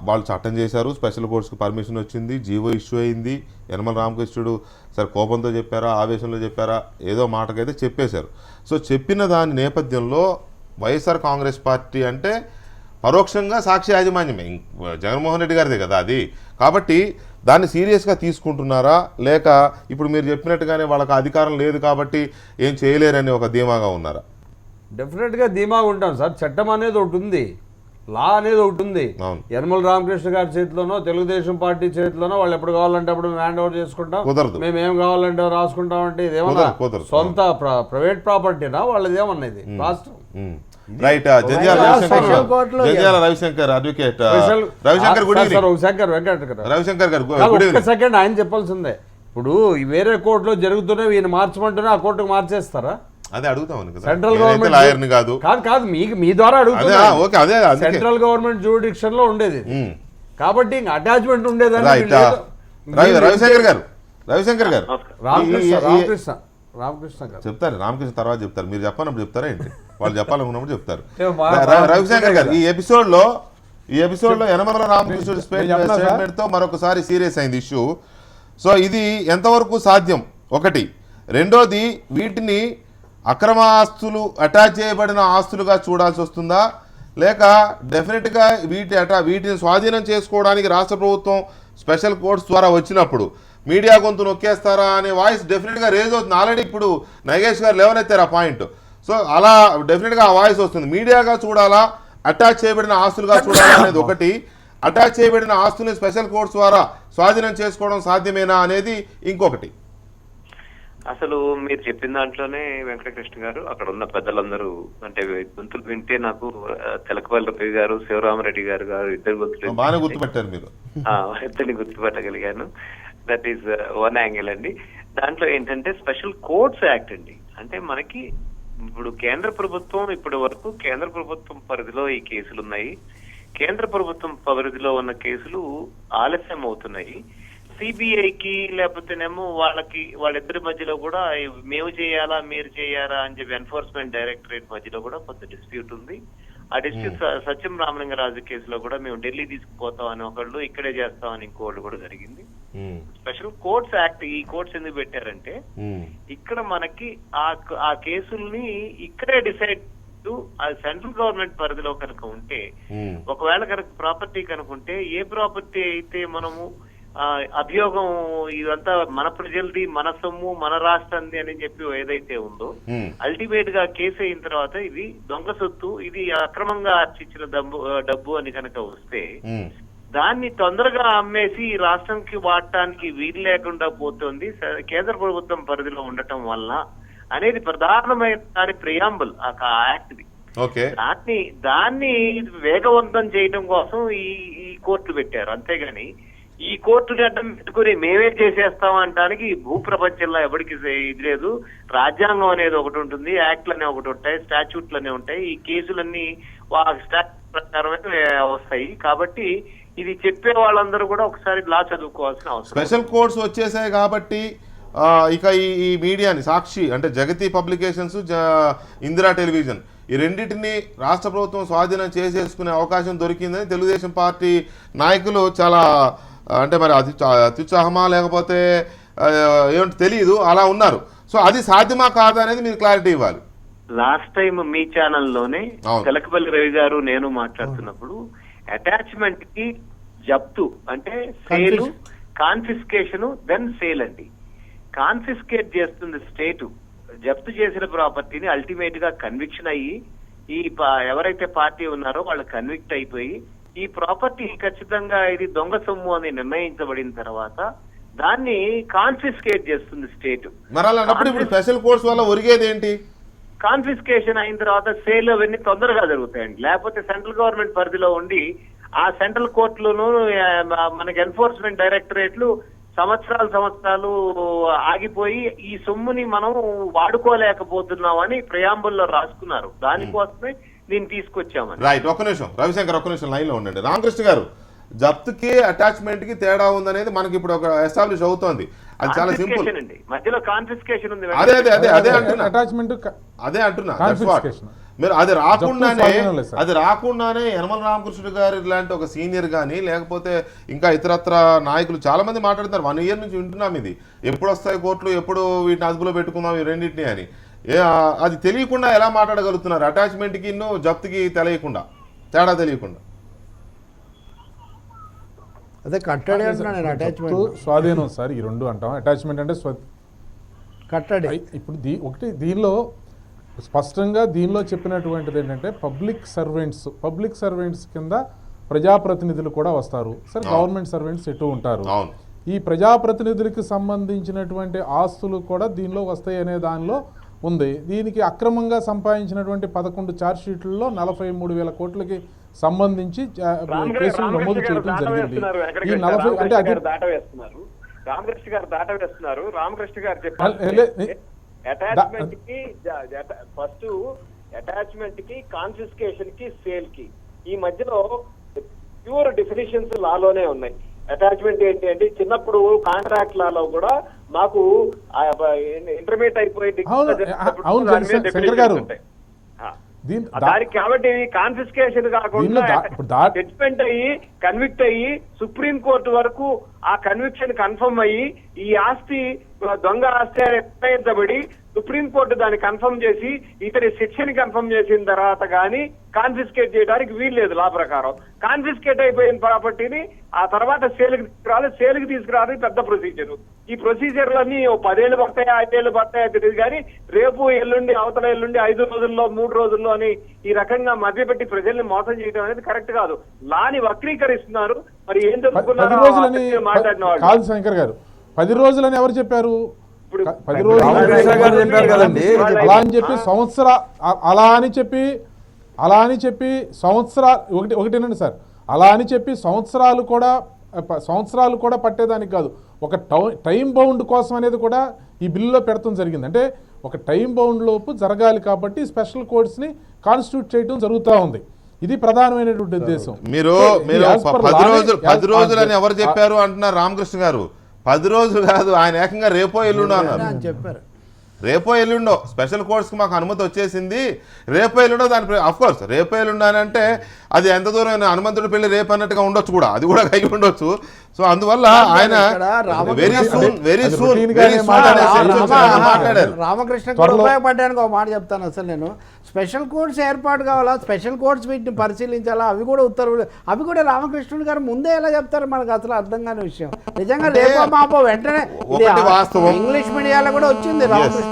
వాళ్ళు చట్టం చేశారు, స్పెషల్ కోర్ట్స్కి పర్మిషన్ వచ్చింది, జీవో ఇష్యూ అయింది. యనమల రామకృష్ణుడు సరే కోపంతో చెప్పారా, ఆవేశంలో చెప్పారా, ఏదో మాటకైతే చెప్పేశారు. సో చెప్పిన దాని నేపథ్యంలో వైఎస్ఆర్ కాంగ్రెస్ పార్టీ అంటే పరోక్షంగా సాక్షి యాజమాన్యమే, జగన్మోహన్ రెడ్డి గారిదే కదా అది. కాబట్టి దాన్ని సీరియస్గా తీసుకుంటున్నారా, లేక ఇప్పుడు మీరు చెప్పినట్టుగానే వాళ్ళకి అధికారం లేదు కాబట్టి ఏం చేయలేరని ఒక ధీమాగా ఉన్నారా? డెఫినెట్గా ధీమాగా ఉంటాం సార్. చట్టం అనేది ఒకటి ఉంది, లా అనేది ఒకటి ఉంది. యనమల రామకృష్ణ గారి చేతిలోనో తెలుగుదేశం పార్టీ చేతిలోనో వాళ్ళు ఎప్పుడు కావాలంటే అప్పుడు హ్యాండ్ ఓవర్ చేసుకుంటాం, మేము ఏం కావాలంటే రాసుకుంటాం. అంటే ఇదేమన్నా సొంత ప్రైవేట్ ప్రాపర్టీనా వాళ్ళదేమన్నది రాష్ట్రం? రైట్. జంధ్యాల రవిశంకర్ అడ్వకేట్ రవిశంకర్ గారు ఒక సెకండ్ ఆయన చెప్పాల్సిందే. ఇప్పుడు వేరే కోర్టులో జరుగుతున్నాయి, ఈయన మార్చమంటేనే ఆ కోర్టుకు మార్చేస్తారా? అదే అడుగుతామని కదా, సెంట్రల్ నేనైతే గవర్నమెంట్ లాయర్ని కాదు. కాదు మీ ద్వారా అదే అడుగుతున్నా. ఓకే, అదే అందుకే. సెంట్రల్ గవర్నమెంట్ జ్యూరిడిక్షన్ లో ఉండేది ఇది. కాబట్టి ఇంక అటాచ్మెంట్ ఉండేదని రైట్. రవిశంకర్ గారు రామకృష్ణ గారు చెప్తారు, రామకృష్ణ తర్వాత చెప్తారు, మీరు చెప్పనప్పుడు చెప్తారా ఏంటి? వాళ్ళు చెప్పాలనుకున్నప్పుడు చెప్తారు. మా- రవిశంకర్ గారు ఈ ఎపిసోడ్ లో యనమల రామకృష్ణుడి స్టేట్మెంట్ తో మరొకసారి సీరియస్ అయింది ఇష్యూ. సో ఇది ఎంతవరకు సాధ్యం ఒకటి, రెండోది వీటిని అక్రమ ఆస్తులు అటాచ్ చేయబడిన ఆస్తులుగా చూడాల్సి వస్తుందా, లేక డెఫినెట్గా వీటిని స్వాధీనం చేసుకోవడానికి రాష్ట్ర ప్రభుత్వం స్పెషల్ కోర్ట్స్ ద్వారా వచ్చినప్పుడు మీడియా గొంతు నొక్కేస్తారా అనే వాయిస్ డెఫినెట్గా రేజ్ అవుతుంది. ఆల్రెడీ ఇప్పుడు నగేష్ గారు లేవనెత్తారు ఆ పాయింట్. సో అలా డెఫినెట్గా ఆ వాయిస్ వస్తుంది. మీడియాగా చూడాలా, అటాచ్ చేయబడిన ఆస్తులుగా చూడాలా అనేది ఒకటి, అటాచ్ చేయబడిన ఆస్తుని స్పెషల్ కోర్ట్స్ ద్వారా స్వాధీనం చేసుకోవడం సాధ్యమేనా అనేది ఇంకొకటి. అసలు మీరు చెప్పిన దాంట్లోనే వెంకటకృష్ణ గారు, అక్కడ ఉన్న పెద్దలందరూ అంటే గొంతులు వింటే నాకు తెలకపల్లి రవి గారు, శివరామరెడ్డి గారు ఇద్దరు గొంతులు బాగానే గుర్తుపెట్టారు మీరు. ఇద్దరిని గుర్తుపెట్టగలిగాను. దట్ ఈస్ వన్ యాంగిల్ అండి. దాంట్లో ఏంటంటే స్పెషల్ కోర్ట్స్ యాక్ట్ అండి. అంటే మనకి ఇప్పుడు కేంద్ర ప్రభుత్వం ఇప్పటి వరకు కేంద్ర ప్రభుత్వం పరిధిలో ఈ కేసులు ఉన్నాయి. కేంద్ర ప్రభుత్వం పరిధిలో ఉన్న కేసులు ఆలస్యం అవుతున్నాయి. సిబిఐకి లేకపోతేనేమో వాళ్ళిద్దరి మధ్యలో కూడా మేము చేయాలా మీరు చేయాలా అని చెప్పి ఎన్ఫోర్స్మెంట్ డైరెక్టరేట్ మధ్యలో కూడా కొంత డిస్ప్యూట్ ఉంది. ఆ డిస్ప్యూట్ సత్యం రామలింగరాజు కేసులో కూడా మేము ఢిల్లీ తీసుకుపోతాం అని ఒకళ్ళు, ఇక్కడే చేస్తామని ఇంకోళ్ళు కూడా జరిగింది. స్పెషల్ కోర్ట్స్ యాక్ట్ ఈ కోర్ట్స్ ఎందుకు పెట్టారంటే ఇక్కడ మనకి ఆ కేసుల్ని ఇక్కడే డిసైడ్ సెంట్రల్ గవర్నమెంట్ పరిధిలో కనుక ఉంటే, ఒకవేళ కనుక ప్రాపర్టీ కనుక ఉంటే, ఏ ప్రాపర్టీ అయితే మనము అభియోగం ఇదంతా మన ప్రజలది, మన సొమ్ము, మన రాష్ట్రంది అని చెప్పి ఏదైతే ఉందో, అల్టిమేట్ గా కేసు అయిన తర్వాత ఇది దొంగ సొత్తు, ఇది అక్రమంగా ఆర్జించిన డబ్బు అని కనుక వస్తే దాన్ని తొందరగా అమ్మేసి రాష్ట్రంకి వాడటానికి వీలు లేకుండా పోతుంది కేంద్ర ప్రభుత్వం పరిధిలో ఉండటం వల్ల అనేది ప్రధానమైన దాని ప్రియాంబుల్ ఆ యాక్ట్ ది. దాన్ని వేగవంతం చేయడం కోసం ఈ కోర్టులు పెట్టారు. అంతేగాని ఈ కోర్టుని అడ్డం పెట్టుకుని మేమే చేసేస్తాం అనడానికి భూప్రపంచంలో ఎవరికి ఇది లేదు. రాజ్యాంగం అనేది ఒకటి ఉంటుంది, యాక్ట్లు అనే ఒకటి ఉంటాయి, స్టాచ్యూట్లు అనే ఉంటాయి. ఈ కేసులన్నీ స్టాచ్యూట్ ప్రకారమే వస్తాయి. కాబట్టి ఇది చెప్పే వాళ్ళందరూ కూడా ఒకసారి లా చదువుకోవాల్సిన అవసరం. స్పెషల్ కోర్ట్స్ వచ్చేసాయి కాబట్టి ఇక ఈ మీడియాని సాక్షి అంటే జగతి పబ్లికేషన్స్, ఇందిరా టెలివిజన్ ఈ రెండింటిని రాష్ట్ర ప్రభుత్వం స్వాధీనం చేసేసుకునే అవకాశం దొరికిందని తెలుగుదేశం పార్టీ నాయకులు చాలా అంటే మరి అత్యుత్సాహమా లేకపోతే ఏమంటే తెలియదు అలా ఉన్నారు. సో అది సాధ్యమా కాదా అనేది మీరు క్లారిటీ ఇవ్వాలి. లాస్ట్ టైం మీ ఛానల్లోనే తెలకపల్లి రవి గారు నేను మాట్లాడుతున్నప్పుడు అటాచ్మెంట్ కి జప్తు అంటే సేలు, కాన్ఫిస్కేషన్, దెన్ సేల్ అండి. కాన్ఫిస్కేట్ చేస్తుంది స్టేటు. జప్తు చేసిన ప్రాపర్టీని అల్టిమేట్ గా కన్విక్షన్ అయ్యి ఎవరైతే పార్టీ ఉన్నారో వాళ్ళు కన్విక్ట్ అయిపోయి ఈ ప్రాపర్టీ ఖచ్చితంగా ఇది దొంగ సొమ్ము అని నిర్ణయించబడిన తర్వాత దాన్ని కాన్ఫిస్కేట్ చేస్తుంది స్టేట్. స్పెషల్ కోర్ట్స్ వల్ల ఒరిగేది ఏంటి? కాన్ఫిస్కేషన్ అయిన తర్వాత సేల్ అవన్నీ తొందరగా జరుగుతాయండి. లేకపోతే సెంట్రల్ గవర్నమెంట్ పరిధిలో ఉండి ఆ సెంట్రల్ కోర్టులను మనకి ఎన్ఫోర్స్మెంట్ డైరెక్టరేట్లు సంవత్సరాలు ఆగిపోయి ఈ సొమ్ముని మనం వాడుకోలేకపోతున్నామని ప్రియాంబుల్లో రాసుకున్నారు. దానికోసమే దీన్ని తీసుకొచ్చామని. రైట్, ఒక్క నిమిషం రవిశంకర్, ఒక్క నిమిషం లైన్ లో ఉండండి. రామకృష్ణ గారు, జప్తుకి అటాచ్మెంట్ కి తేడా ఉందనేది మనకి ఇప్పుడు ఒక ఎస్టాబ్లిష్ అవుతోంది. అది చాలా సింపుల్ అండి. మధ్యలో కాన్ఫిస్కేషన్ ఉంది. అదే అంటున్నా మీరు అది రాకుండానే యనమల రామకృష్ణుడు గారు ఇలాంటి ఒక సీనియర్ కానీ లేకపోతే ఇంకా ఇతరత్ర నాయకులు చాలా మంది మాట్లాడుతున్నారు. 1 year నుంచి వింటున్నాం ఇది ఎప్పుడు వస్తాయి కోర్టులు, ఎప్పుడు వీటిని అదుపులో పెట్టుకుందాం ఈ రెండింటిని అని. అది తెలియకుండా ఎలా మాట్లాడగలుగుతున్నారు? అటాచ్మెంట్కి జప్తుకి తెలియకుండా, తేడా తెలియకుండా. అదే కట్టడి అంటున్నాను, అటాచ్మెంట్ స్వాధీనం సార్, ఈ రెండు అంటాం. అటాచ్మెంట్ అంటే కట్టడి. ఇప్పుడు ఒకటి దీనిలో స్పష్టంగా దీనిలో చెప్పినటువంటిది ఏంటంటే పబ్లిక్ సర్వెంట్స్ కింద ప్రజాప్రతినిధులు కూడా వస్తారు సార్. గవర్నమెంట్ సర్వెంట్స్ ఎటు ఉంటారు. ఈ ప్రజాప్రతినిధులకి సంబంధించినటువంటి ఆస్తులు కూడా దీనిలో వస్తాయి అనే దానిలో ఉంది. దీనికి అక్రమంగా సంపాదించినటువంటి 11 ఛార్జ్ షీట్లలో 43,000 కోట్లకి సంబంధించి కేసులు నమోదు చేయడం జరిగింది. ఈ 40 అంటే అది రామకృష్ణ గారు దాట వేస్తున్నారు. రామకృష్ణ గారు చెప్పారు అటాచ్మెంట్ కి ఫస్ట్ అటాచ్మెంట్ కి కాన్ఫిస్కేషన్ కి సేల్ కి ఈ మధ్యలో ప్యూర్ డెఫినిషన్స్ లాలోనే ఉన్నాయి. అటాచ్మెంట్ ఏంటి అంటే చిన్నప్పుడు కాంట్రాక్ట్ లాలో కూడా మాకు ఇంటర్మీడియట్ అయిపోయింది శంకర్ గారు దానికి కాబట్టి కాన్ఫిస్కేషన్ కాకుండా జడ్జ్మెంట్ అయ్యి కన్విక్ట్ అయ్యి సుప్రీం కోర్టు వరకు ఆ కన్విక్షన్ కన్ఫర్మ్ అయ్యి ఈ ఆస్తి దొంగ ఆస్తి నిర్ణయించబడి సుప్రీంకోర్టు దాన్ని కన్ఫర్మ్ చేసి ఇతని శిక్షని కన్ఫర్మ్ చేసిన తర్వాత కానీ కాన్ఫిస్కేట్ చేయడానికి వీల్లేదు లా ప్రకారం. కాన్ఫిస్కేట్ అయిపోయిన ప్రాపర్టీని ఆ తర్వాత సేల్కి తీసుకురావాలి పెద్ద ప్రొసీజర్. ఈ ప్రొసీజర్లన్నీ 10 ఏళ్ళు పడతాయా 5 ఏళ్ళు పడతాయా తెలియదు కానీ రేపు ఎల్లుండి అవతల ఎల్లుండి 5 రోజుల్లో 3 రోజుల్లో అని ఈ రకంగా మభ్యపెట్టి ప్రజల్ని మోసం చేయడం అనేది కరెక్ట్ కాదు. లాని వక్రీకరిస్తున్నారు. మరి ఏం తెలుసుకున్నారో మాట్లాడిన వాళ్ళు కాదు శంకర్ గారు. 10 రోజులని ఎవరు చెప్పారు? 10 రోజులు అలా అని చెప్పి అలా అని చెప్పి సంవత్సరాలు ఒకటేనండి సార్, అలా అని చెప్పి సంవత్సరాలు కూడా పట్టేదానికి కాదు, ఒక టైం బౌండ్ కోసం అనేది కూడా ఈ బిల్లులో పెడతాం జరిగింది. అంటే ఒక టైం బౌండ్ లోపు జరగాలి కాబట్టి స్పెషల్ కోర్ట్స్ని కాన్స్టిట్యూట్ చేయడం జరుగుతూ ఉంది. ఇది ప్రధానమైనటువంటి ఉద్దేశం. మీరు 10 రోజులు అని ఎవరు చెప్పారు అంటున్నారు రామకృష్ణ గారు. 10 రోజులు కాదు, ఆయన ఏకంగా రేపో ఎల్లుండో అన్నారు. చెప్పారు రేపో ఎల్లుండో స్పెషల్ కోర్ట్స్కి మాకు అనుమతి వచ్చేసింది, రేపో ఎల్లుండో దాని అఫ్కోర్స్ రేపో ఎల్లుండో అని అంటే అది ఎంత దూరం హనుమంతుడి పెళ్లి రేపు అన్నట్టుగా ఉండొచ్చు, కూడా అది కూడా కలిగి ఉండొచ్చు. సో అందువల్ల ఆయన వెరీ సూన్ మాట్లాడారు. రామకృష్ణ ఉపయోగపడడానికి ఒక మాట చెప్తాను. అసలు నేను స్పెషల్ కోర్ట్స్ ఏర్పాటు కావాలా, స్పెషల్ కోర్ట్స్ వీటిని పరిశీలించాలా, అవి కూడా ఉత్తర్వులు, అవి కూడా రామకృష్ణుడు గారు ముందే ఎలా చెప్తారు మనకు అసలు అర్థం కాని విషయం. నిజంగా రేపో మాపో వెంటనే ఇంగ్లీష్ మీడియాలో కూడా వచ్చింది రామకృష్ణ,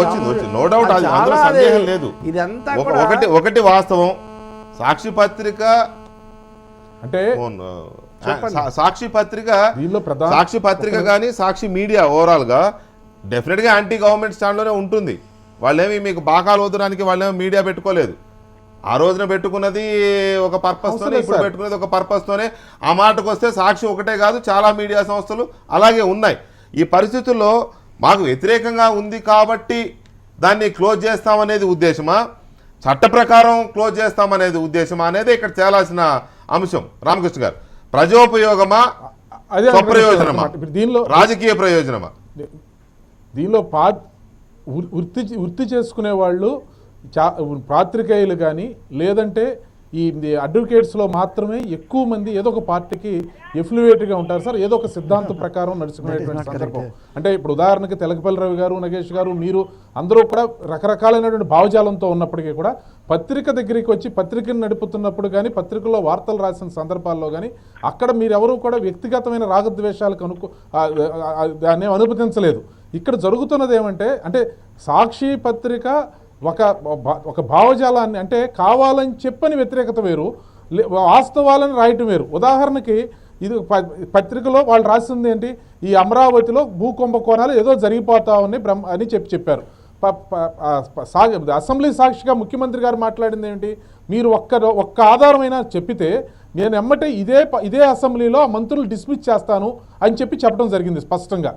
వచ్చింది నో డౌట్, అందులో సందేహం లేదు. ఇదంతా ఒకటి వాస్తవం, సాక్షి పత్రిక అంటే సాక్షి పత్రిక కానీ సాక్షి మీడియా ఓవరాల్ గా డెఫినెట్ గా యాంటీ గవర్నమెంట్ స్టాండ్ లోనే ఉంటుంది. వాళ్ళేమి మీకు బాకాలు వదడానికి వాళ్ళేమో మీడియా పెట్టుకోలేదు. ఆ రోజున పెట్టుకున్నది ఒక పర్పస్ తోనే, ఇప్పుడు పెట్టుకున్నది ఒక పర్పస్ తోనే. ఆ మాటకు వస్తే సాక్షి ఒకటే కాదు, చాలా మీడియా సంస్థలు అలాగే ఉన్నాయి. ఈ పరిస్థితుల్లో మాకు వ్యతిరేకంగా ఉంది కాబట్టి దాన్ని క్లోజ్ చేస్తామనేది ఉద్దేశమా, చట్ట ప్రకారం క్లోజ్ చేస్తామనేది ఉద్దేశమా అనేది ఇక్కడ తేలాల్సిన అంశం. రామకృష్ణ గారు, ప్రజోపయోగమా స్వప్రయోజనమా, రాజకీయ ప్రయోజనమా? దీనిలో వృత్తి చేసుకునే వాళ్ళు పాత్రికేయులు కానీ లేదంటే ఈ అడ్వకేట్స్లో మాత్రమే ఎక్కువ మంది ఏదో ఒక పార్టీకి ఎఫిలియేట్గా ఉంటారు సార్, ఏదో ఒక సిద్ధాంతం ప్రకారం నడుచుకునేటువంటి సందర్భం. అంటే ఇప్పుడు ఉదాహరణకి తెలకపల్లి రవి గారు, నగేష్ గారు, మీరు అందరూ కూడా రకరకాలైనటువంటి భావజాలంతో ఉన్నప్పటికీ కూడా పత్రిక దగ్గరికి వచ్చి పత్రికను నడుపుతున్నప్పుడు కానీ పత్రికల్లో వార్తలు రాసిన సందర్భాల్లో కానీ అక్కడ మీరెవరూ కూడా వ్యక్తిగతమైన రాగద్వేషాలకు దాన్ని అనుమతించలేదు. ఇక్కడ జరుగుతున్నది ఏమంటే, అంటే సాక్షి పత్రిక ఒక భావజాలాన్ని, అంటే కావాలని చెప్పని వ్యతిరేకత వేరు, వాస్తవాలను రాయటం వేరు. ఉదాహరణకి ఇది పత్రికలో వాళ్ళు రాసింది ఏంటి, ఈ అమరావతిలో భూకుంభకోణాలు ఏదో జరిగిపోతా ఉన్నాయి అని చెప్పారు. అసెంబ్లీ సాక్షిగా ముఖ్యమంత్రి గారు మాట్లాడింది ఏంటి, మీరు ఒక్క ఆధారమైనా చెప్పితే నేను ఎమ్మటే ఇదే అసెంబ్లీలో మంత్రులు డిస్మిస్ చేస్తాను అని చెప్పడం జరిగింది స్పష్టంగా.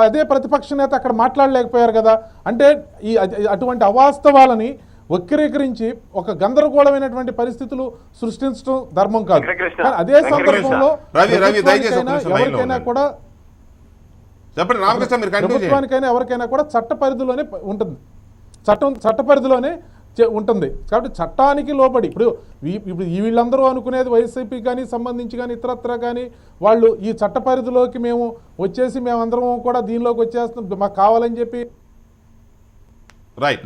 అదే ప్రతిపక్ష నేత అక్కడ మాట్లాడలేకపోయారు కదా. అంటే అటువంటి అవాస్తవాలని వక్రీకరించి ఒక గందరగోళమైనటువంటి పరిస్థితులు సృష్టించడం ధర్మం కాదు. అదే సందర్భంలో ఎవరికైనా కూడా ప్రభుత్వానికైనా ఎవరికైనా కూడా చట్ట పరిధిలోనే ఉంటుంది, చట్ట పరిధిలోనే ఉంటుంది. కాబట్టి చట్టానికి లోబడి ఇప్పుడు వీళ్ళందరూ అనుకునేది వైసీపీ కానీ సంబంధించి కానీ ఇతరత్ర కానీ వాళ్ళు ఈ చట్ట పరిధిలోకి మేము వచ్చేసి మేమందరం కూడా దీనిలోకి వచ్చేస్తున్నాం మాకు కావాలని చెప్పి. రైట్,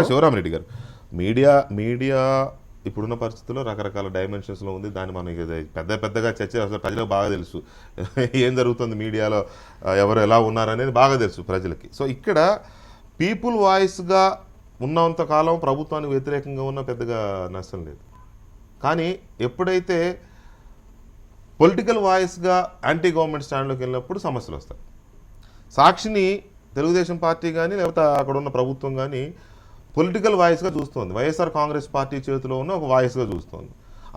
శివరామరెడ్డి గారు, మీడియా ఇప్పుడున్న పరిస్థితుల్లో రకరకాల డైమెన్షన్స్లో ఉంది. దాన్ని మనం పెద్దగా చర్చ అసలు ప్రజలకు బాగా తెలుసు ఏం జరుగుతుంది మీడియాలో, ఎవరు ఎలా ఉన్నారనేది బాగా తెలుసు ప్రజలకి. సో ఇక్కడ పీపుల్ వాయిస్గా ఉన్నంత కాలం ప్రభుత్వానికి వ్యతిరేకంగా ఉన్న పెద్దగా నష్టం లేదు. కానీ ఎప్పుడైతే పొలిటికల్ వాయిస్గా యాంటీ గవర్నమెంట్ స్టాండ్లోకి వెళ్ళినప్పుడు సమస్యలు వస్తాయి. సాక్షిని తెలుగుదేశం పార్టీ కానీ లేకపోతే అక్కడ ఉన్న ప్రభుత్వం కానీ పొలిటికల్ వాయిస్గా చూస్తోంది, వైఎస్ఆర్ కాంగ్రెస్ పార్టీ చేతిలో ఉన్న ఒక వాయిస్గా చూస్తోంది.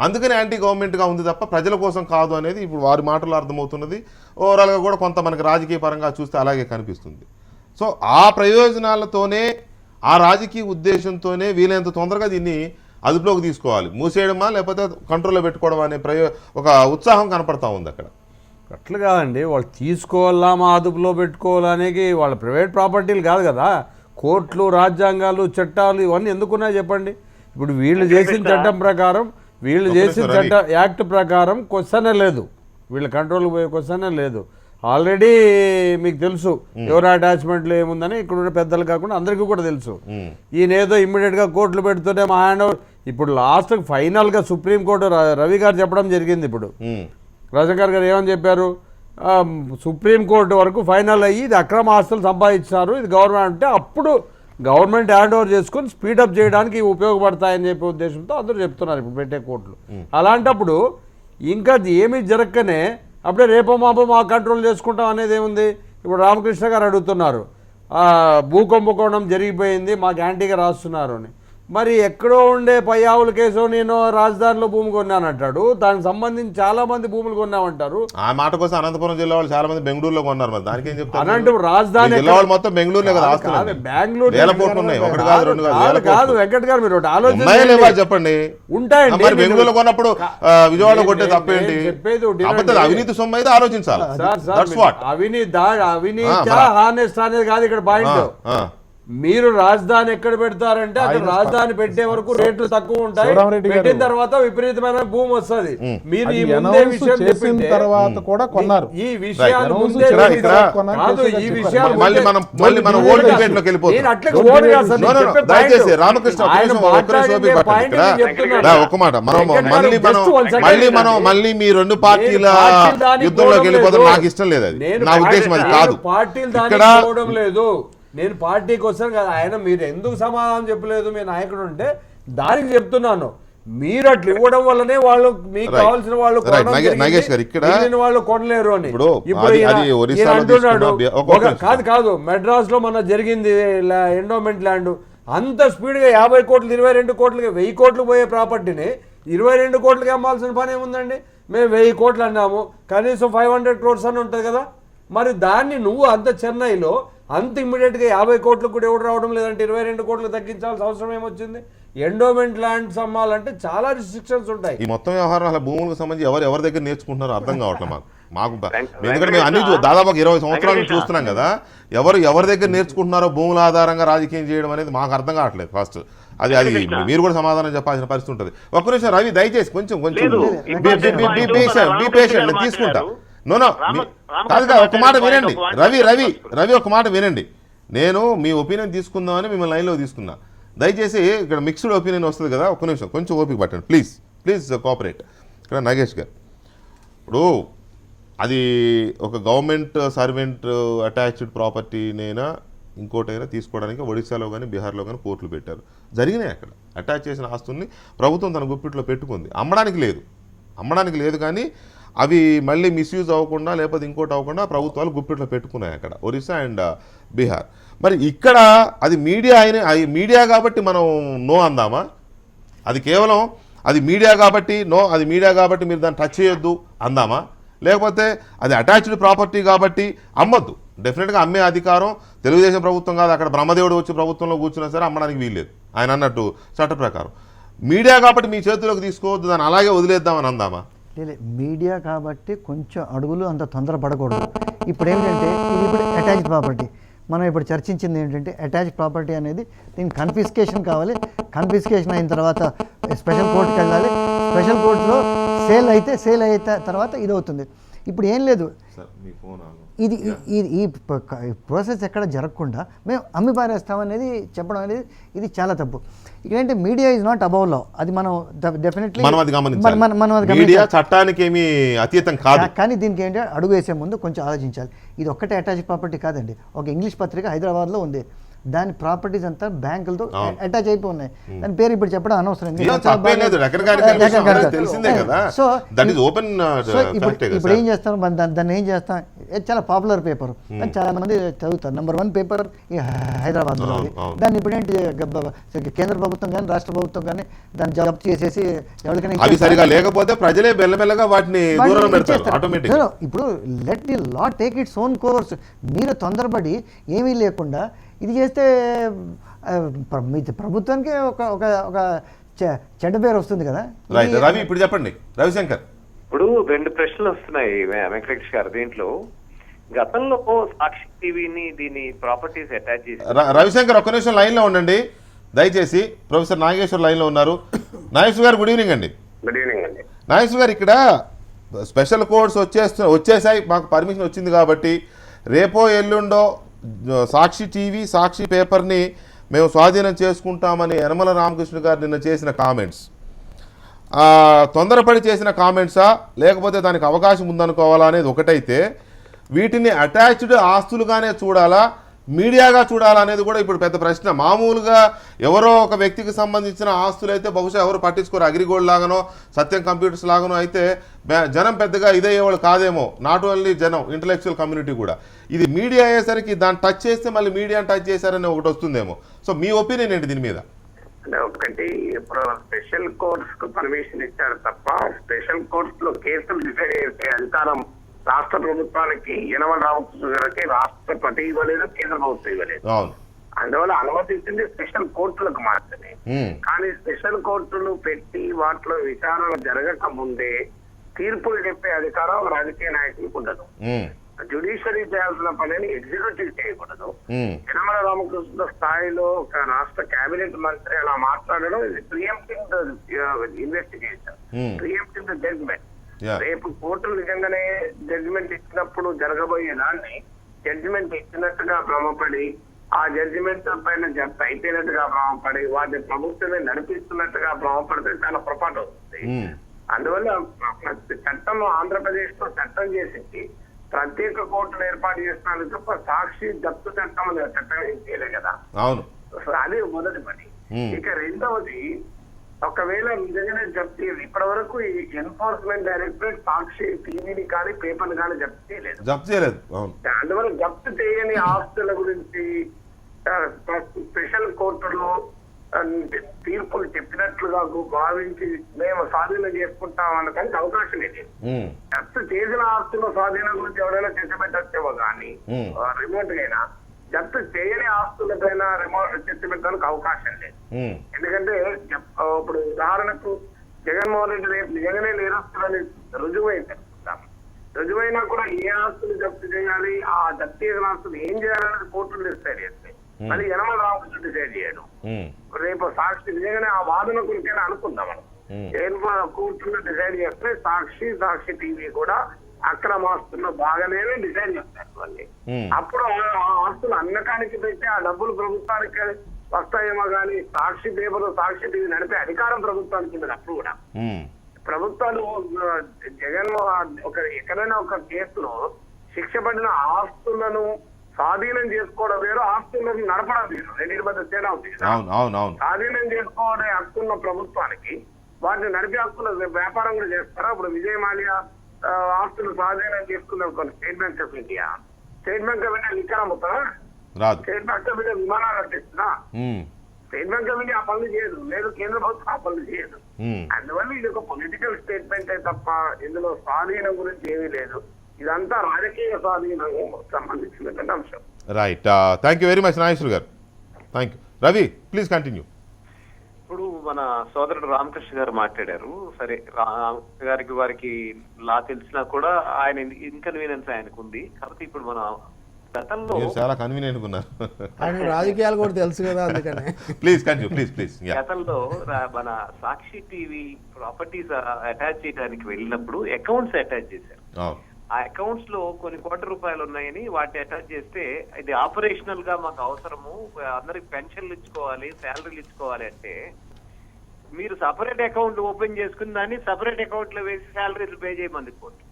అందుకని యాంటీ గవర్నమెంట్గా ఉంది తప్ప ప్రజల కోసం కాదు అనేది ఇప్పుడు వారి మాటలు అర్థమవుతున్నది. ఓవరాల్గా కూడా కొంత మనకి రాజకీయ పరంగా చూస్తే అలాగే కనిపిస్తుంది. సో ఆ ప్రయోజనాలతోనే ఆ రాజకీయ ఉద్దేశంతోనే వీలైనంత తొందరగా దీన్ని అదుపులోకి తీసుకోవాలి, మూసేయడమా లేకపోతే కంట్రోల్లో పెట్టుకోవడం అనే ఒక ఉత్సాహం కనపడతా ఉంది అక్కడ. అట్లా కాదండి, వాళ్ళు తీసుకోవాలా మా అదుపులో పెట్టుకోవాలా అనేది వాళ్ళ ప్రైవేట్ ప్రాపర్టీలు కాదు కదా. కోర్టులు, రాజ్యాంగాలు, చట్టాలు ఇవన్నీ ఎందుకున్నాయి చెప్పండి. ఇప్పుడు వీళ్ళు చేసిన చట్టం ప్రకారం, వీళ్ళు చేసిన యాక్ట్ ప్రకారం క్వశ్చనే లేదు, వీళ్ళ కంట్రోల్కి పోయే క్వశ్చనే లేదు. ఆల్రెడీ మీకు తెలుసు ఎవరు అటాచ్మెంట్లు ఏముందని ఇక్కడ ఉన్న పెద్దలు కాకుండా అందరికీ కూడా తెలుసు. ఈయన ఏదో ఇమ్మీడియట్గా కోర్టులు పెడుతూనే మా హ్యాండ్ ఓవర్. ఇప్పుడు లాస్ట్ ఫైనల్గా సుప్రీంకోర్టు రవి గారు చెప్పడం జరిగింది. ఇప్పుడు రజనీకాంత్ గారు ఏమని చెప్పారు, సుప్రీంకోర్టు వరకు ఫైనల్ అయ్యి ఇది అక్రమ ఆస్తులు సంపాదించారు, ఇది గవర్నమెంట్ అంటే అప్పుడు గవర్నమెంట్ హ్యాండ్ ఓవర్ చేసుకొని స్పీడప్ చేయడానికి ఉపయోగపడతాయని చెప్పే ఉద్దేశంతో అందరూ చెప్తున్నారు ఇప్పుడు పెట్టే కోర్టులు. అలాంటప్పుడు ఇంకా ఏమీ జరగకనే అప్పుడే రేపో మాపో మా కంట్రోల్ చేసుకుంటాం అనేది ఏముంది. ఇప్పుడు రామకృష్ణ గారు అడుగుతున్నారు, భూకుంభకోణం జరిగిపోయింది మాకు యాంటీగా రాస్తున్నారు అని. మరి ఎక్కడో ఉండే పయ్యావుల కేసు నేను రాజధానిలో భూమి కొన్నానంటాడు, దానికి సంబంధించి చాలా మంది భూములు కొన్నామంటారు. ఆ మాట కోసం అనంతపురం జిల్లా వాళ్ళు చాలా మంది బెంగళూరులో కొన్నారు, మరి దానికి ఏం చెప్తారు? అనంతపురం రాజధాని జిల్లా వాళ్ళు మొత్తం బెంగళూరులో కదా బెంగళూరు కాదు. వెంకట్ గారు మీరు ఆలోచన చెప్పండి. ఉంటాయండి, మరి బెంగళూరులో కొన్నప్పుడు విజయవాడలో కొట్టే తప్పేంటి? అవినీతి సొమ్ము అయితే ఆలోచించాలి. అవినీతి హానెస్ట్ అనేది కాదు ఇక్కడ పాయింట్. మీరు రాజధాని ఎక్కడ పెడతారంటే అక్కడ రాజధాని పెట్టే వరకు రేట్లు తక్కువ ఉంటాయి, పెట్టిన తర్వాత విపరీతమైన భూమి వస్తుంది. మీరు ఈ ముందే విషయం చెప్పింటే తర్వాత కూడా కొన్నారు. ఈ విషయాలు ముందే కాదు, ఈ విషయాలు దయచేసి రామకృష్ణ ఒక మాట, మళ్ళీ మీ రెండు పార్టీల యుద్ధంలోకి వెళ్ళిపోతాం నాకు ఇష్టం లేదు, అది నా ఉద్దేశం అది కాదు. పార్టీలు దానికి లేదు, నేను పార్టీకి వస్తాను కదా. ఆయన మీరు ఎందుకు సమాధానం చెప్పలేదు మీ నాయకుడు అంటే దానికి చెప్తున్నాను. మీరు అట్లా ఇవ్వడం వల్లనే వాళ్ళు మీకు కావాల్సిన వాళ్ళు వాళ్ళు కొనలేరు అని. ఇప్పుడు అంటున్నాడు కాదు మెడ్రాస్ లో మన జరిగింది ఎండోమెంట్ ల్యాండ్ అంత స్పీడ్ గా 50 కోట్లు 22 కోట్లకి 1000 కోట్లు పోయే ప్రాపర్టీని 22 కోట్లకి అమ్మాల్సిన పని ఏముందండి. మేము 1000 కోట్లు అన్నాము, కనీసం 500 crores అని ఉంటుంది కదా. మరి దాన్ని నువ్వు అంత చెన్నైలో అంత ఇమ్మీడియట్గా 50 కోట్లు కూడా ఎవరు రావడం లేదంటే 22 కోట్లు తగ్గించాల్సిన అవసరం ఏమొచ్చింది? ఎండోమెంట్ ల్యాండ్స్ అమ్మాలంటే చాలా రిస్ట్రిక్షన్స్ ఉంటాయి. ఈ మొత్తం వ్యవహారం అసలు భూములకు సంబంధించి ఎవరి దగ్గర నేర్చుకుంటున్నారో అర్థం కావట్లేదు మాకు. ఎందుకంటే మేము అన్ని దాదాపు 20 సంవత్సరాల నుంచి చూస్తున్నాం కదా, ఎవరి దగ్గర నేర్చుకుంటున్నారో భూముల ఆధారంగా రాజకీయం చేయడం అనేది మాకు అర్థం కావట్లేదు. ఫస్ట్ అది మీరు కూడా సమాధానం చెప్పాల్సిన పరిస్థితి ఉంటుంది. ఒక్క నిమిషం రవి, దయచేసి కొంచెం తీసుకుంటా. కాదుగా ఒక మాట వినండి రవి ఒక మాట వినండి. నేను మీ ఒపీనియన్ తీసుకుందామని మిమ్మల్ని లైన్లో తీసుకున్నా. దయచేసి ఇక్కడ మిక్స్డ్ ఒపీనియన్ వస్తుంది కదా, ఒక్క నిమిషం కొంచెం ఓపిక పట్టండి ప్లీజ్ కోఆపరేట్. ఇక్కడ నాగేష్ గారు, ఇప్పుడు అది ఒక గవర్నమెంట్ సర్వెంట్ అటాచ్డ్ ప్రాపర్టీనైనా ఇంకోటైనా తీసుకోవడానికి ఒడిశాలో కానీ బీహార్లో కానీ కోర్టులు పెట్టారు, జరిగినాయి. అక్కడ అటాచ్ చేసిన ఆస్తుల్ని ప్రభుత్వం తన గుప్పిట్లో పెట్టుకుంది. అమ్మడానికి లేదు కానీ అవి మళ్ళీ మిస్యూజ్ అవ్వకుండా లేకపోతే ఇంకోటి అవ్వకుండా ప్రభుత్వాలు గుప్పిట్లో పెట్టుకున్నాయి అక్కడ ఒరిస్సా అండ్ బీహార్. మరి ఇక్కడ అది మీడియా కాబట్టి మనం నో అందామా? అది కేవలం అది మీడియా కాబట్టి మీరు దాన్ని టచ్ చేయొద్దు అందామా? లేకపోతే అది అటాచ్డ్ ప్రాపర్టీ కాబట్టి అమ్మొద్దు, డెఫినెట్గా అమ్మే అధికారం తెలుగుదేశం ప్రభుత్వం కాదు, అక్కడ బ్రహ్మదేవుడు వచ్చి ప్రభుత్వంలో కూర్చున్నా సరే అమ్మడానికి వీల్లేదు ఆయన అన్నట్టు చట్ట ప్రకారం. మీడియా కాబట్టి మీ చేతిలోకి తీసుకోవద్దు, దాన్ని అలాగే వదిలేద్దామని అందామా? మీడియా కాబట్టి కొంచెం అడుగులు అంత తొందరపడకూడదు. ఇప్పుడు ఏంటంటే ఇది ఇప్పుడు అటాచ్డ్ ప్రాపర్టీ, మనం ఇప్పుడు చర్చించింది ఏంటంటే అటాచ్డ్ ప్రాపర్టీ అనేది దీనికి కన్ఫిస్కేషన్ కావాలి. కన్ఫిస్కేషన్ అయిన తర్వాత స్పెషల్ కోర్టుకి వెళ్ళాలి. స్పెషల్ కోర్టులో సేల్ అయితే తర్వాత ఇది అవుతుంది. ఇప్పుడు ఏం లేదు, ఇది ఈ ప్రాసెస్ ఎక్కడ జరగకుండా మేము అమ్మి పారేస్తామనేది చెప్పడం అనేది ఇది చాలా తప్పు. ఇక్కడంటే మీడియా ఈజ్ నాట్ అబౌవ్ లా, అది మనం డెఫినెట్లీ చట్టానికి ఏమీ అతీతం కాదు. కానీ దీనికి ఏంటంటే అడుగు వేసే ముందు కొంచెం ఆలోచించాలి. ఇది ఒక్కటే అటాచ్ ప్రాపర్టీ కాదండి. ఒక ఇంగ్లీష్ పత్రిక హైదరాబాద్లో ఉంది, దాని ప్రాపర్టీస్ అంతా బ్యాంకులతో అటాచ్ అయిపోయి ఉన్నాయి. దాని పేరు ఇప్పుడు చెప్పడం అనవసరం. సో ఇప్పుడు ఏం చేస్తాం, దాన్ని ఏం చేస్తాం, ఇది చాలా పాపులర్ పేపర్, చాలా మంది చదువుతారు. నెంబర్ 1 పేపర్ ఈ హైదరాబాద్లో. దాన్ని ఇప్పుడేంటి కేంద్ర ప్రభుత్వం కానీ రాష్ట్ర ప్రభుత్వం కానీ దాన్ని జప్తు చేసేసి ఎవరికైనా అవి సరిగా లేకపోతే ప్రజలే మెల్లమెల్లగా వాటిని దూరం పెడతారు ఆటోమేటిక్. ఇప్పుడు let the law take its own course. మీరు తొందరపడి ఏమీ లేకుండా ఇది చేస్తే ప్రభుత్వానికి ఒక ఒక ఒక చెడ్డ పేరు వస్తుంది కదా. రైట్ రవి, ఇప్పుడు చెప్పండి రవిశంకర్. ఇప్పుడు 2 ప్రశ్నలు వస్తున్నాయి వెంకటేష్ గారు. దీంట్లో గతంలో సాక్షి టీవీని దీని ప్రాపర్టీస్ అటాచ్ చేసి రవిశంకర్ ఒక్క నిమిషం లైన్లో ఉండండి దయచేసి. ప్రొఫెసర్ నాగేశ్వర్ లైన్లో ఉన్నారు. నాగేశ్వర్ గారు గుడ్ ఈవినింగ్ అండి. గుడ్ ఈవినింగ్ అండి. నాగేశ్వర్ గారు, ఇక్కడ స్పెషల్ కోడ్స్ వచ్చేసాయి, మాకు పర్మిషన్ వచ్చింది కాబట్టి రేపో ఎల్లుండో సాక్షి టీవీ సాక్షి పేపర్ని మేము స్వాధీనం చేసుకుంటామని యనమల రామకృష్ణ గారు నిన్న చేసిన కామెంట్స్ తొందరపడి చేసిన కామెంట్సా లేకపోతే దానికి అవకాశం ఉందనుకోవాలా అనేది ఒకటైతే, వీటిని అటాచ్డ్ ఆస్తులుగానే చూడాలా మీడియాగా చూడాలా అనేది కూడా ఇప్పుడు పెద్ద ప్రశ్న. మామూలుగా ఎవరో ఒక వ్యక్తికి సంబంధించిన ఆస్తులు అయితే బహుశా ఎవరు పట్టించుకోరు, అగ్రిగోల్డ్ లాగానో సత్యం కంప్యూటర్స్ లాగానో అయితే జనం పెద్దగా ఇదయ్యేవాళ్ళు కాదేమో. నాట్ ఓన్లీ జనం, ఇంటలెక్చువల్ కమ్యూనిటీ కూడా. ఇది మీడియా అయ్యేసరికి దాన్ని టచ్ చేస్తే మళ్ళీ మీడియాని టచ్ చేశారని ఒకటి వస్తుందేమో. సో మీ ఒపీనియన్ ఏంటి దీని మీద? అంటే ఒకటి, ఇప్పుడు స్పెషల్ కోర్ట్స్ కు పర్మిషన్ ఇచ్చారు తప్ప స్పెషల్ కోర్ట్స్ లో కేసులు డిసైడ్ చేసే అధికారం రాష్ట్ర ప్రభుత్వానికి యనమల రామకృష్ణ గారికి రాష్ట్రపతి ఇవ్వలేదు, కేంద్ర ప్రభుత్వం ఇవ్వలేదు. అందువల్ల అనుమతించింది స్పెషల్ కోర్టులకు మాత్రమే. కానీ స్పెషల్ కోర్టులు పెట్టి వాటిలో విచారణ జరగక ముందే తీర్పులు చెప్పే అధికారం రాజకీయ నాయకులకు ఉండదు. జ్యుడిషియరీ చేయాల్సిన పనిని ఎగ్జిక్యూటివ్ చేయకూడదు. యనమల రామకృష్ణ స్థాయిలో ఒక రాష్ట్ర కేబినెట్ మంత్రి అలా మాట్లాడడం ఇది ప్రియంప్టింగ్ ఇన్వెస్టిగేషన్, ప్రియంప్టింగ్ జడ్జ్మెంట్. రేపు కోర్టులు నిజంగానే జడ్జిమెంట్ ఇచ్చినప్పుడు జరగబోయే దాన్ని జడ్జిమెంట్ ఇచ్చినట్టుగా భ్రమపడి ఆ జడ్జిమెంట్ పైన జప్తు అయిపోయినట్టుగా భ్రమపడి వాటిని ప్రభుత్వమే నడిపిస్తున్నట్టుగా భ్రమపడితే చాలా పొరపాటు అవుతుంది. అందువల్ల చట్టం ఆంధ్రప్రదేశ్ లో చట్టం చేసి ప్రత్యేక కోర్టును ఏర్పాటు చేస్తున్నారు తప్ప సాక్షి జప్తు చట్టం అనే చట్టం ఏం చేయలేదు కదా. అదే మొదటి పని. ఇక రెండవది, ఒకవేళ నిజంగానే జప్తు ఇప్పటి వరకు ఈ ఎన్ఫోర్స్మెంట్ డైరెక్టరేట్ సాక్షి టీవీని కానీ పేపర్ని కానీ జప్తు చేయలేదు. అందువల్ల జప్తు చేయని ఆస్తుల గురించి స్పెషల్ కోర్టులో తీర్పులు చెప్పినట్లుగా భావించి మేము స్వాధీనం చేసుకుంటాం అనడానికి అవకాశం లేదు. జప్తు చేసిన ఆస్తుల స్వాధీనం గురించి ఎవరైనా చేసిపెట్టచ్చేమో కానీ రిమోట్ అయినా జప్తు చేయని ఆస్తులపైన రిమోట్ చేసిపెట్టడానికి అవకాశం లేదు. ఎందుకంటే ఇప్పుడు ఉదాహరణకు జగన్మోహన్ రెడ్డి రేపు నిజంగానే నేరస్తులని రుజువైతే రుజువైనా కూడా ఏ ఆస్తులు జప్తు చేయాలి, ఆ జప్తు చేసిన ఆస్తులు ఏం చేయాలనేది కోర్టులు డిసైడ్ చేస్తాయి. అది యనమల రామకృష్ణ డిసైడ్ చేయడం. రేపు సాక్షి నిజంగానే ఆ వాదన గురించి అనుకుందాం మనం. కోర్టులో డిసైడ్ చేస్తే సాక్షి టీవీ కూడా అక్రమాస్తుల్లో బాగానే డిసైడ్ చేస్తారు మళ్ళీ. అప్పుడు ఆ ఆస్తులు అమ్మకానికి పెట్టి ఆ డబ్బులు ప్రభుత్వానికి వస్తాయేమో కానీ సాక్షి పేపర్ సాక్షి టీవీ నడిపే అధికారం ప్రభుత్వానికి ఉండదు. అప్పుడు కూడా ప్రభుత్వాలు జగన్మోహన్ ఎక్కడైనా ఒక కేసులో శిక్ష పడిన ఆస్తులను స్వాధీనం చేసుకోవడం వేరు, ఆస్తులను నడపడం వేరు. రెండింటి మధ్య తేడా ఉంది. స్వాధీనం చేసుకోవడం హక్కున్న ప్రభుత్వానికి వాటిని నడిపే హక్కుల వ్యాపారం కూడా చేస్తారా? ఇప్పుడు విజయ్ మాల్యా ఆస్తులు స్వాధీనం చేసుకుందాం కొన్ని state bank of India. State bank of India liquor అమ్ముతారా? స్టేట్ బ్యాంక్ ఆఫ్ ఇండియా విమానాలు అట్టిస్తున్నా? స్టేట్ బ్యాంక్ ఆఫ్ ఇండియా ఆ పనులు చేయదు, లేదు కేంద్ర ప్రభుత్వం ఆ పనులు చేయదు. అందువల్ల ఇది ఒక పొలిటికల్ స్టేట్మెంట్ తప్ప ఇందులో స్వాధీనం గురించి ఏమీ లేదు. ఇదంతా రాజకీయ స్వాధీనం సంబంధించినటువంటి అంశం. Right, thank you very much Nageswar గారు. Thank you. Ravi please continue. ఇప్పుడు మన సోదరుడు రామకృష్ణ గారు మాట్లాడారు. సరే, రామకృష్ణ గారికి వారికి లా తెలిసినా కూడా ఆయన ఇన్కన్వీనియన్స్ ఆయనకు ఉంది. కాబట్టి ఇప్పుడు మన గతంలో చాలా కన్వీనియంట్ ఉన్నారు, రాజకీయాలు కూడా తెలుసు కదా, అందుకనే ప్లీజ్ కంటిన్యూ ప్లీజ్. గతంలో మన సాక్షి టీవీ ప్రాపర్టీస్ అటాచ్ చేయడానికి వెళ్ళినప్పుడు అకౌంట్స్ అటాచ్ చేశారు. ఆ అకౌంట్స్ లో కొన్ని కోట్ల రూపాయలు ఉన్నాయని వాటిని అటాచ్ చేస్తే ఇది ఆపరేషనల్ గా మాకు అవసరము, అందరికి పెన్షన్లు ఇచ్చుకోవాలి, శాలరీలు ఇచ్చుకోవాలి అంటే మీరు సపరేట్ అకౌంట్ ఓపెన్ చేసుకుని దాన్ని సపరేట్ అకౌంట్ లో వేసి శాలరీలు పే చేయమంది కోర్టు.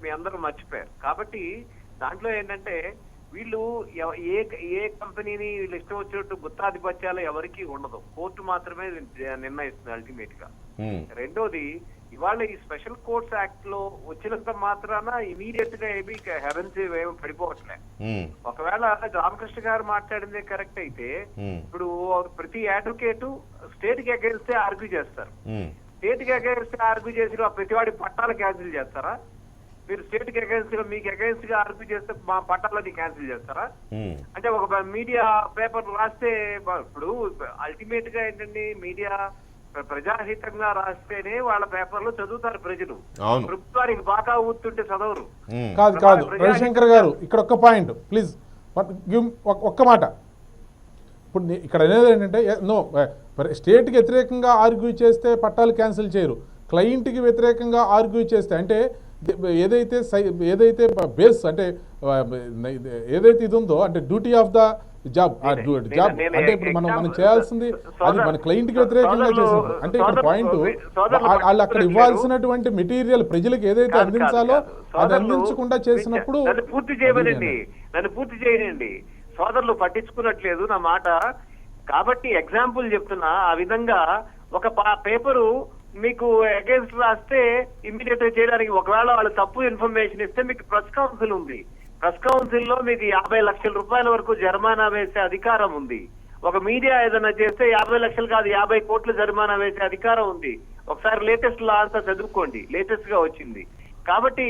మీ అందరూ మర్చిపోయారు. కాబట్టి దాంట్లో ఏంటంటే వీళ్ళు ఏ ఏ కంపెనీని వీళ్ళు ఇష్టం వచ్చినట్టు గుత్తాధిపత్యాలు ఎవరికి ఉండదు, కోర్టు మాత్రమే నిర్ణయిస్తుంది అల్టిమేట్ గా. రెండోది, ఇవాళ ఈ స్పెషల్ కోర్ట్స్ యాక్ట్ లో వచ్చినంత మాత్రాన ఇమీడియట్ గా ఏమీ హెవెన్స్ ఏమి పడిపోవట్లే. ఒకవేళ రామకృష్ణ గారు మాట్లాడిందే కరెక్ట్ అయితే ఇప్పుడు ప్రతి అడ్వకేట్ స్టేట్ కి అగేన్స్ట్ ఆర్గ్యూ చేస్తారు. స్టేట్ కి అగేన్స్ట్ ఆర్గ్యూ చేసి ప్రతివాడి పట్టాలు క్యాన్సిల్ చేస్తారా? మీరు స్టేట్ కి అగేన్స్ట్ గా మీకు అగేన్స్ట్ గా ఆర్గ్యూ చేస్తే మా పట్టాలని క్యాన్సిల్ చేస్తారా? అంటే ఒక మీడియా పేపర్ రాస్తే ఇప్పుడు అల్టిమేట్ గా ఏంటండి, మీడియా ప్రజాహితంగా రాస్తేనే వాళ్ళ పేపర్లు చదువుతారు ప్రజలు. ప్రభుత్వానికి బాగా ఊతుంటే చదవరు. కాదు కాదు రవిశంకర్ గారు, ఇక్కడ ఒక్క పాయింట్ ప్లీజ్, ఒక్క మాట. ఇప్పుడు ఇక్కడ అనేది ఏంటంటే నో, స్టేట్కి వ్యతిరేకంగా ఆర్గ్యూ చేస్తే పట్టాలు క్యాన్సిల్ చేయరు, క్లయింట్కి వ్యతిరేకంగా ఆర్గ్యూ చేస్తే అంటే ఏదైతే బేస్ అంటే ఏదైతే ఇది ఉందో అంటే డ్యూటీ ఆఫ్ ద జాబ్ అంటే ఇప్పుడు మనం చేయాల్సింది అది మన క్లయింట్కి వ్యతిరేకంగా చేసింది అంటే ఇక్కడ పాయింట్ వాళ్ళు అక్కడ ఇవ్వాల్సినటువంటి మెటీరియల్ ప్రజలకు ఏదైతే అందించాలో అది అందించకుండా చేసినప్పుడు నన్ను పూర్తి చేయండి. సోదరులు పట్టించుకున్నట్లేదు నా మాట. కాబట్టి ఎగ్జాంపుల్ చెప్తున్నా, ఆ విధంగా ఒక పేపరు మీకు అగేన్స్ట్ రాస్తే ఇమ్మీడియట్ గా చేయడానికి ఒకవేళ వాళ్ళు తప్పు ఇన్ఫర్మేషన్ ఇస్తే మీకు ప్రెస్ కౌన్సిల్ ఉంది. ప్రెస్ కౌన్సిల్ లో మీకు 50 లక్షల రూపాయల వరకు జరిమానా వేసే అధికారం ఉంది. ఒక మీడియా ఏదైనా చేస్తే 50 లక్షలు కాదు 50 కోట్ల జరిమానా వేసే అధికారం ఉంది. ఒకసారి లేటెస్ట్ లా అంతా చదువుకోండి, లేటెస్ట్ గా వచ్చింది. కాబట్టి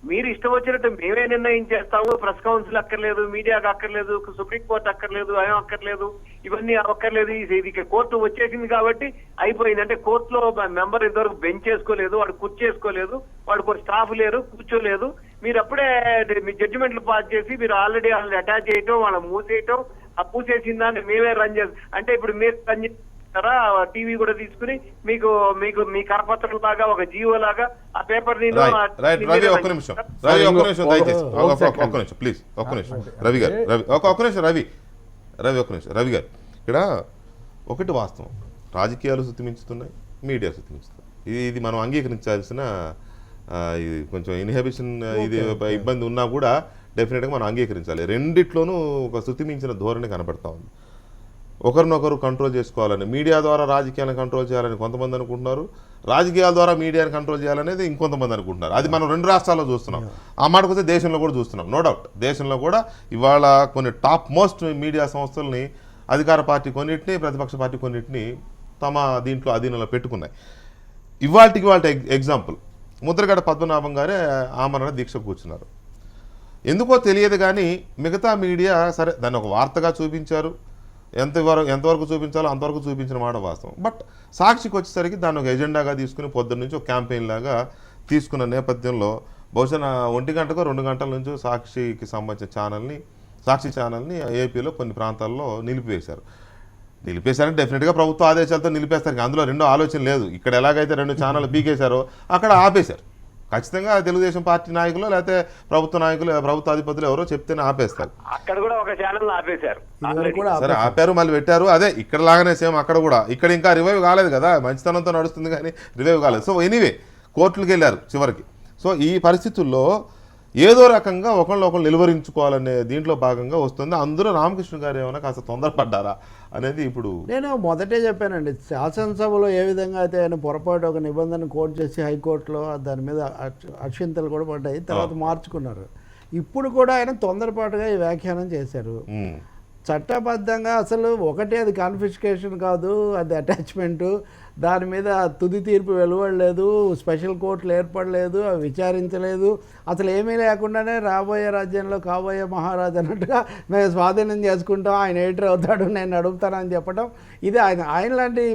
మీరు ఇష్టం వచ్చినట్టు మేమే నిర్ణయించేస్తాము, ప్రెస్ కౌన్సిల్ అక్కర్లేదు, మీడియాకి అక్కర్లేదు, సుప్రీంకోర్టు అక్కర్లేదు, ఏం అక్కర్లేదు, ఇవన్నీ అక్కర్లేదు. ఇది కోర్టు వచ్చేసింది కాబట్టి అయిపోయింది. అంటే కోర్టులో మెంబర్ ఇంతవరకు బెంచ్ చేసుకోలేదు, వాడు కూర్చేసుకోలేదు, వాడికి స్టాఫ్ లేరు, కూర్చోలేదు. మీరు అప్పుడే మీ జడ్జిమెంట్లు పాస్ చేసి మీరు ఆల్రెడీ వాళ్ళని అటాచ్ చేయటం, వాళ్ళని మూసేయటం, ఆ పూసేసిన దాన్ని మేమే రన్ చేస్తాం. అంటే ఇప్పుడు మీరు రన్ చేస్తారా టీవీ కూడా తీసుకుని మీకు మీకు మీ కరపత్రం లాగా ఒక జియో లాగా ఆ పేపర్ ప్లీజ్ ఒక్క నిమిషం రవి గారు, రవి గారు ఇక్కడ ఒకటి వాస్తవం, రాజకీయాలు శుతిమించుతున్నాయి, మీడియా శుతిమించుతున్నాయి. ఇది మనం అంగీకరించాల్సిన ఇది కొంచెం ఇన్హిబిషన్ ఇది ఇబ్బంది ఉన్నా కూడా డెఫినెట్గా మనం అంగీకరించాలి. రెండిట్లోనూ ఒక శుతిమించిన ధోరణి కనబడతా ఉంది. ఒకరినొకరు కంట్రోల్ చేసుకోవాలని, మీడియా ద్వారా రాజకీయాలను కంట్రోల్ చేయాలని కొంతమంది అనుకుంటున్నారు, రాజకీయాల ద్వారా మీడియాని కంట్రోల్ చేయాలనేది ఇంకొంతమంది అనుకుంటున్నారు. అది మనం 2 రాష్ట్రాల్లో చూస్తున్నాం. ఆ మాటకొస్తే దేశంలో కూడా చూస్తున్నాం. నో డౌట్ దేశంలో కూడా ఇవాళ కొన్ని టాప్ మోస్ట్ మీడియా సంస్థల్ని అధికార పార్టీ కొన్నిటిని, ప్రతిపక్ష పార్టీ కొన్నిటిని తమ దీంట్లో అధీనంలో పెట్టుకున్నాయి. ఇవాళకి ఎగ్జాంపుల్ ముద్రగడ పద్మనాభం గారే ఆమరణ దీక్ష కూర్చున్నారు. ఎందుకో తెలియదు కానీ మిగతా మీడియా సరే దాన్ని ఒక వార్తగా చూపించారు, ఎంతవరకు చూపించాలో అంతవరకు చూపించిన మాట వాస్తవం. బట్ సాక్షికి వచ్చేసరికి దాన్ని ఒక ఎజెండాగా తీసుకుని పొద్దున్న నుంచి ఒక క్యాంపెయిన్ లాగా తీసుకున్న నేపథ్యంలో బహుశా 1 గంటకో 2 గంటల నుంచి సాక్షికి సంబంధించిన సాక్షి ఛానల్ని ఏపీలో కొన్ని ప్రాంతాల్లో నిలిపేశారంటే డెఫినెట్గా ప్రభుత్వ ఆదేశాలతో నిలిపేస్తారు. అందులో రెండో ఆలోచన లేదు. ఇక్కడ ఎలాగైతే 2 ఛానల్ బీకేశారో అక్కడ ఆపేశారు. ఖచ్చితంగా తెలుగుదేశం పార్టీ నాయకులు లేకపోతే ప్రభుత్వ నాయకులు, ప్రభుత్వ అధిపతులు ఎవరో చెప్తేనే ఆపేస్తారు. అక్కడ కూడా ఒక ఛానల్ ఆపేశారు. సరే ఆపారు, మళ్ళీ పెట్టారు. అదే ఇక్కడ లాగానే సేమ్ అక్కడ కూడా. ఇక్కడ ఇంకా రివైవ్ కాలేదు కదా, మంచితనంతో నడుస్తుంది కానీ రివైవ్ కాలేదు. సో ఎనీవే కోర్టులకు వెళ్ళారు చివరికి. సో ఈ పరిస్థితుల్లో ఏదో రకంగా ఒకళ్ళు నిలువరించుకోవాలనే దీంట్లో భాగంగా వస్తుంది. అందులో రామకృష్ణ గారు ఏమైనా కాస్త తొందరపడ్డారా అనేది ఇప్పుడు నేను మొదటే చెప్పానండి. శాసనసభలో ఏ విధంగా అయితే ఆయన పొరపాటు ఒక నిబంధన కోర్టు చేసి హైకోర్టులో దాని మీద అక్షింతలు కూడా పడ్డాయి, తర్వాత మార్చుకున్నారు. ఇప్పుడు కూడా ఆయన తొందరపాటుగా ఈ వ్యాఖ్యానం చేశారు. చట్టబద్ధంగా అసలు ఒకటి అది కాన్ఫిస్కేషన్ కాదు, అది అటాచ్మెంటు, దాని మీద తుది తీర్పు వెలువడలేదు, స్పెషల్ కోర్టులు ఏర్పడలేదు, అవి విచారించలేదు, అసలు ఏమీ లేకుండానే రాబోయే రాజ్యంలో కాబోయే మహారాజు అన్నట్టుగా మేము స్వాధీనం చేసుకుంటాం, ఆయన ఎడిటర్ అవుతాడు, నేను నడుపుతానని చెప్పడం ఇది ఆయన లాంటి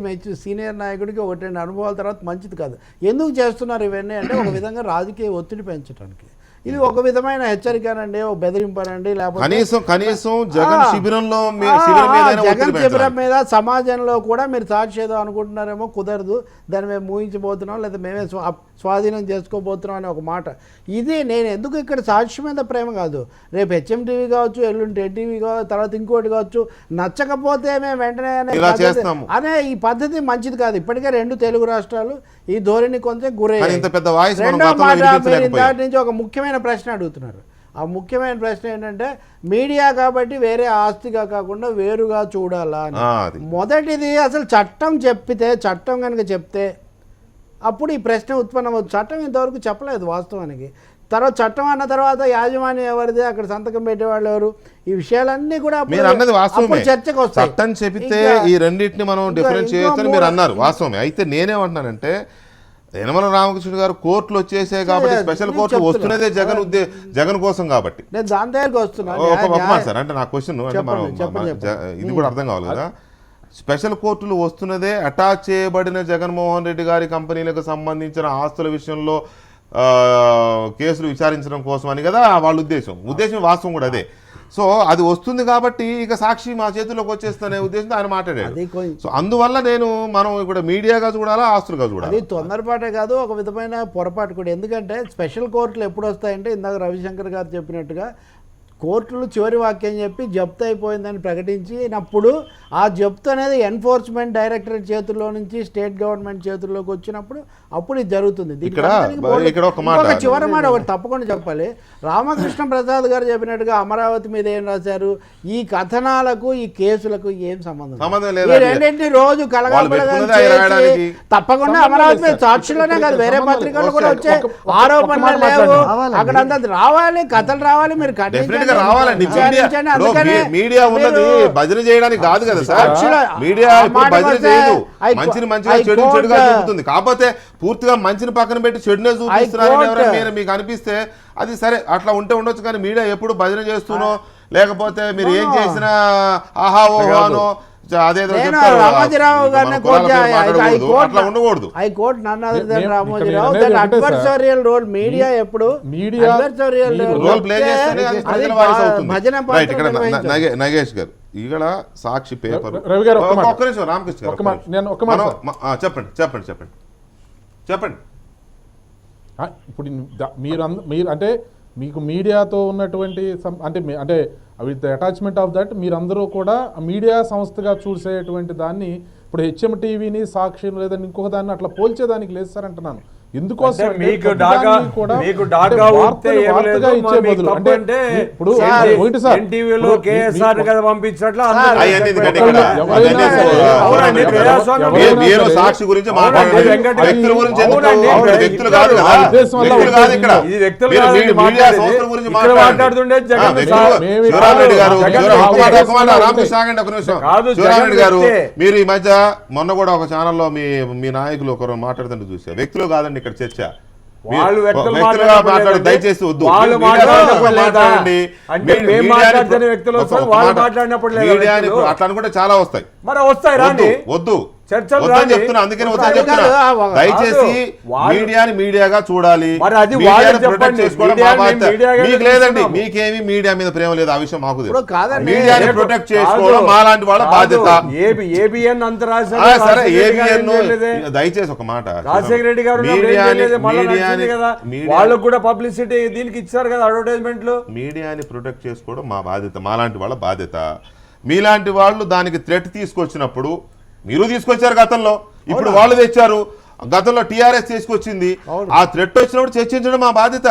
సీనియర్ నాయకుడికి 1-2 అనుభవాల తర్వాత మంచిది కాదు. ఎందుకు చేస్తున్నారు ఇవన్నీ అంటే ఒక విధంగా రాజకీయ ఒత్తిడి పెంచడానికి. ఇది ఒక విధమైన హెచ్చరికనండి, ఒక బెదిరింపనండి, లేకపోతే జగన్ శిబిరం మీద సమాజంలో కూడా మీరు సాక్షి ఏదో అనుకుంటున్నారేమో, కుదరదు, దాన్ని మేము ఊహించబోతున్నాం లేదా మేమే స్వాధీనం చేసుకోబోతున్నాం అనే ఒక మాట. ఇది నేను ఎందుకు ఇక్కడ సాక్షి మీద ప్రేమ కాదు, రేపు హెచ్ఎం టీవీ కావచ్చు, ఎల్లుండి టీవీ కావచ్చు, తర్వాత ఇంకోటి కావచ్చు, నచ్చకపోతే మేము వెంటనే అనే ఈ పద్ధతి మంచిది కాదు. ఇప్పటికే 2 తెలుగు రాష్ట్రాలు ఈ ధోరణి కొంచెం గురయ్యాయి. రెండో మాట, మీరు ఇందాటి నుంచి ఒక ముఖ్యమైన ప్రశ్న అడుగుతున్నారు. ఆ ముఖ్యమైన ప్రశ్న ఏంటంటే మీడియా కాబట్టి వేరే ఆస్తిగా కాకుండా వేరుగా చూడాలా అని. అది మొదటిది అసలు చట్టం కనుక చెప్తే అప్పుడు ఈ ప్రశ్న ఉత్పన్నమవుతుంది. చట్టం ఇంతవరకు చెప్పలేదు వాస్తవానికి. తర్వాత చట్టం అన్న తర్వాత యాజమాన్యం ఎవరిది, అక్కడ సంతకం పెట్టేవాళ్ళు ఎవరు, ఈ విషయాలన్నీ కూడా మీరు అన్నది వాస్తవమే. చర్చకు వస్తాయి. చట్టం చెబితే ఈ రెండింటిని మనం డిఫరెన్స్ చేయొచ్చని మీరు అన్నారు, వాస్తవమే. అయితే నేనేమంటున్నానంటే యనమల రామకృష్ణ గారు కోర్టులు వచ్చేసాయి కాబట్టి స్పెషల్ కోర్టు వస్తున్నదే జగన్ కోసం కాబట్టి. నేను దాని దగ్గరికి వస్తున్నాను. సార్ అంటే నా క్వశ్చన్ అంటే మనం ఇది కూడా అర్థం కావాలి కదా. స్పెషల్ కోర్టులు వస్తున్నదే అటాచ్ చేయబడిన జగన్మోహన్ రెడ్డి గారి కంపెనీలకు సంబంధించిన ఆస్తుల విషయంలో కేసులు విచారించడం కోసం అని కదా వాళ్ళ ఉద్దేశం వాస్తవం కూడా అదే. సో అది వస్తుంది కాబట్టి ఇక సాక్షి మా చేతుల్లోకి వచ్చేస్తనే ఉద్దేశంతో ఆయన మాట్లాడాడు. సో అందువల్ల మనం ఇక్కడ మీడియాగా చూడాలా ఆస్తులుగా చూడాలి. అది తొందరపాటే కాదు, ఒక విధమైన పొరపాటు కూడా. ఎందుకంటే స్పెషల్ కోర్టులు ఎప్పుడు వస్తాయంటే ఇందాక రవిశంకర్ గారు చెప్పినట్టుగా కోర్టులు చివరి వాక్యం చెప్పి జప్తు అయిపోయిందని ప్రకటించినప్పుడు ఆ జప్తు అనేది ఎన్ఫోర్స్మెంట్ డైరెక్టరేట్ చేతుల్లో నుంచి స్టేట్ గవర్నమెంట్ చేతుల్లోకి వచ్చినప్పుడు అప్పుడు ఇది జరుగుతుంది. ఒక చివరి మాట ఒకటి తప్పకుండా చెప్పాలి. రామకృష్ణ ప్రసాద్ గారు చెప్పినట్టుగా అమరావతి మీద ఏం రాశారు, ఈ కథనాలకు ఈ కేసులకు ఏం సంబంధం లేదు. రెండింటిని రోజు కలగలబడగా తప్పకుండా అమరావతి మీద సాక్షులనే కాదు వేరే పత్రికలు కూడా వచ్చే ఆరోపణలు లేవు. అక్కడంతా రావాలి, కథలు రావాలి, మీరు రావాలండి. మీడియా ఉన్నది భజన చేయడానికి కాదు కదా సార్. మీడియా భజన చేయదు, మంచిని మంచిగా చెడు చెడుగా చూపుతుంది. కాకపోతే పూర్తిగా మంచిని పక్కన పెట్టి చెడునే చూపిస్తున్నారని ఎవరైనా మీకు అనిపిస్తే అది సరే, అట్లా ఉంటే ఉండొచ్చు. కానీ మీడియా ఎప్పుడు భజన చేస్తూనో లేకపోతే మీరు ఏం చేసినా ఆహా ఓహానో రామోజీరావు గారిని ఉండకూడదు. హైకోర్టు నన్ను రామోజీరావు అడ్వర్సరియల్ రోల్ మీడియా ఎప్పుడు నగేష్ గారు ఇక్కడ సాక్షి పేపర్ ఒక్క నిమిషం రామకృష్ణ గారు చెప్పండి. ఇప్పుడు మీరు అంటే మీకు మీడియాతో ఉన్నటువంటి అంటే with the attachment of that మీరందరూ కూడా మీడియా సంస్థగా చూసేటువంటి దాన్ని ఇప్పుడు హెచ్ఎం టీవీని సాక్షి లేదా ఇంకొక దాన్ని అట్లా పోల్చేదానికి లేదు సార్ అంటున్నాను. ఎందుకోసం మీకు డాగా ఊరితే ఏం లేదు, అంటే ఇప్పుడు ఒకటి సార్ ఎన్టీవీలో కేఎస్ఆర్ కదా పంపించినట్లు సాక్షి గురించి మాట్లాడుతుండే శివరామరెడ్డి గారు. మీరు ఈ మధ్య మొన్న కూడా ఒక ఛానల్లో మీ నాయకులు ఒకరు మాట్లాడుతుంటే చూసా. వ్యక్తులు కాదండి ఇక్కడ చర్చ. దయచేసి వద్దు. అట్లా అనుకుంటే చాలా వస్తాయి. వద్దు చెప్తున్నా, అందుకని చెప్తున్నా. దయచేసి మీడియాని మీడియాగా చూడాలి. మీకు లేదండి, మీకేమి మీడియా మీద ప్రేమ లేదు, ఆ విషయం మాకు తెలుసు. మీడియాని ప్రొటెక్ట్ చేసుకోవడం మాలాంటి వాళ్ళ బాధ్యత. సరే ఏబిఎన్ దయచేసి ఒక మాట, రాజశేఖర రెడ్డి గారు వాళ్ళకు కూడా పబ్లిసిటీ దీనికి ఇచ్చారు కదా అడ్వర్టైజ్మెంట్లు. మీడియాని ప్రొటెక్ట్ చేసుకోవడం మా బాధ్యత, మాలాంటి వాళ్ళ బాధ్యత. మీలాంటి వాళ్ళు దానికి థ్రెట్ తీసుకొచ్చినప్పుడు మీరు తీసుకొచ్చారు గతంలో, ఇప్పుడు వాళ్ళు తెచ్చారు. గతంలో టీఆర్ఎస్ తీసుకొచ్చింది. ఆ థ్రెట్ వచ్చినప్పుడు చర్చించడం మా బాధ్యత,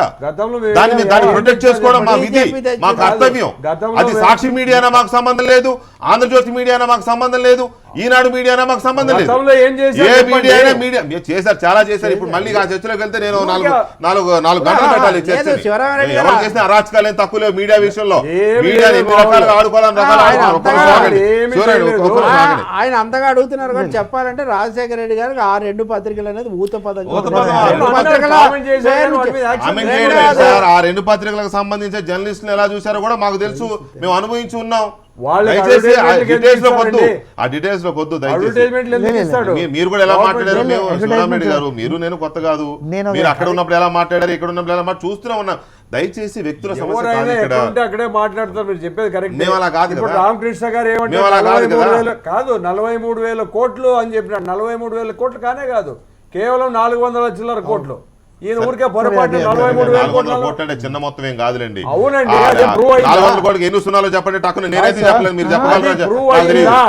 దాన్ని ప్రొటెక్ట్ చేసుకోవడం మా విధి, మా కర్తవ్యం. అది సాక్షి మీడియానా మాకు సంబంధం లేదు, ఆంధ్రజ్యోతి మీడియానా మాకు సంబంధం లేదు, ఈనాడు మీడియానా మాకు సంబంధం లేదు. ఏ మీడియా అయినా మీడియా చేశారు, చాలా చేశారు. ఇప్పుడు మళ్ళీ ఆ చర్చలోకి వెళ్తే నేను నాలుగు గంటలు పెట్టాలి. ఎవరు చేసిన అరాచకాలు ఏం తక్కువ లేవు మీడియా విషయంలో. మీడియా ఎన్ని రకాలుగా ఆడుకోవాలని ఆయన అంతగా అడుగుతున్నారు. కానీ చెప్పాలంటే రాజశేఖర రెడ్డి గారికి ఆ రెండు పత్రికలు అనేది ఊత పథకం. ఆ రెండు పత్రికలకు సంబంధించిన జర్నలిస్టులు ఎలా చూసారో కూడా మాకు తెలుసు, మేము అనుభవించి ఉన్నాం. మీరు కూడా ఎలా మాట్లాడారు, శివరామరెడ్డి గారు మీరు నేను కొత్త కాదు. మీరు అక్కడ ఉన్నప్పుడు ఎలా మాట్లాడారు, ఇక్కడ ఉన్నప్పుడు ఎలా చూస్తూనే ఉన్నాం. దయచేసి వ్యక్తుల సమస్య అక్కడే మాట్లాడతారు, మీరు చెప్పేది కరెక్ట్. మేము అలా కాదు కదా. రామకృష్ణ గారు ఏమంటే కాదు 43,000 కోట్లు అని చెప్పినాడు. 43,000 కోట్లు కానే కాదు, కేవలం 400 చిల్లర కోట్లు. ఈయన ఊరికే పొరపాటు 43,000 కోట్లు అంటే చిన్న మొత్తం ఏం కాదులేండి. అవునండి, 400 కోట్లకి ఎన్ని సున్నాలో చెప్పండి, టక్కున నేనైతే చెప్పలేదు, మీరు చెప్పగలరా?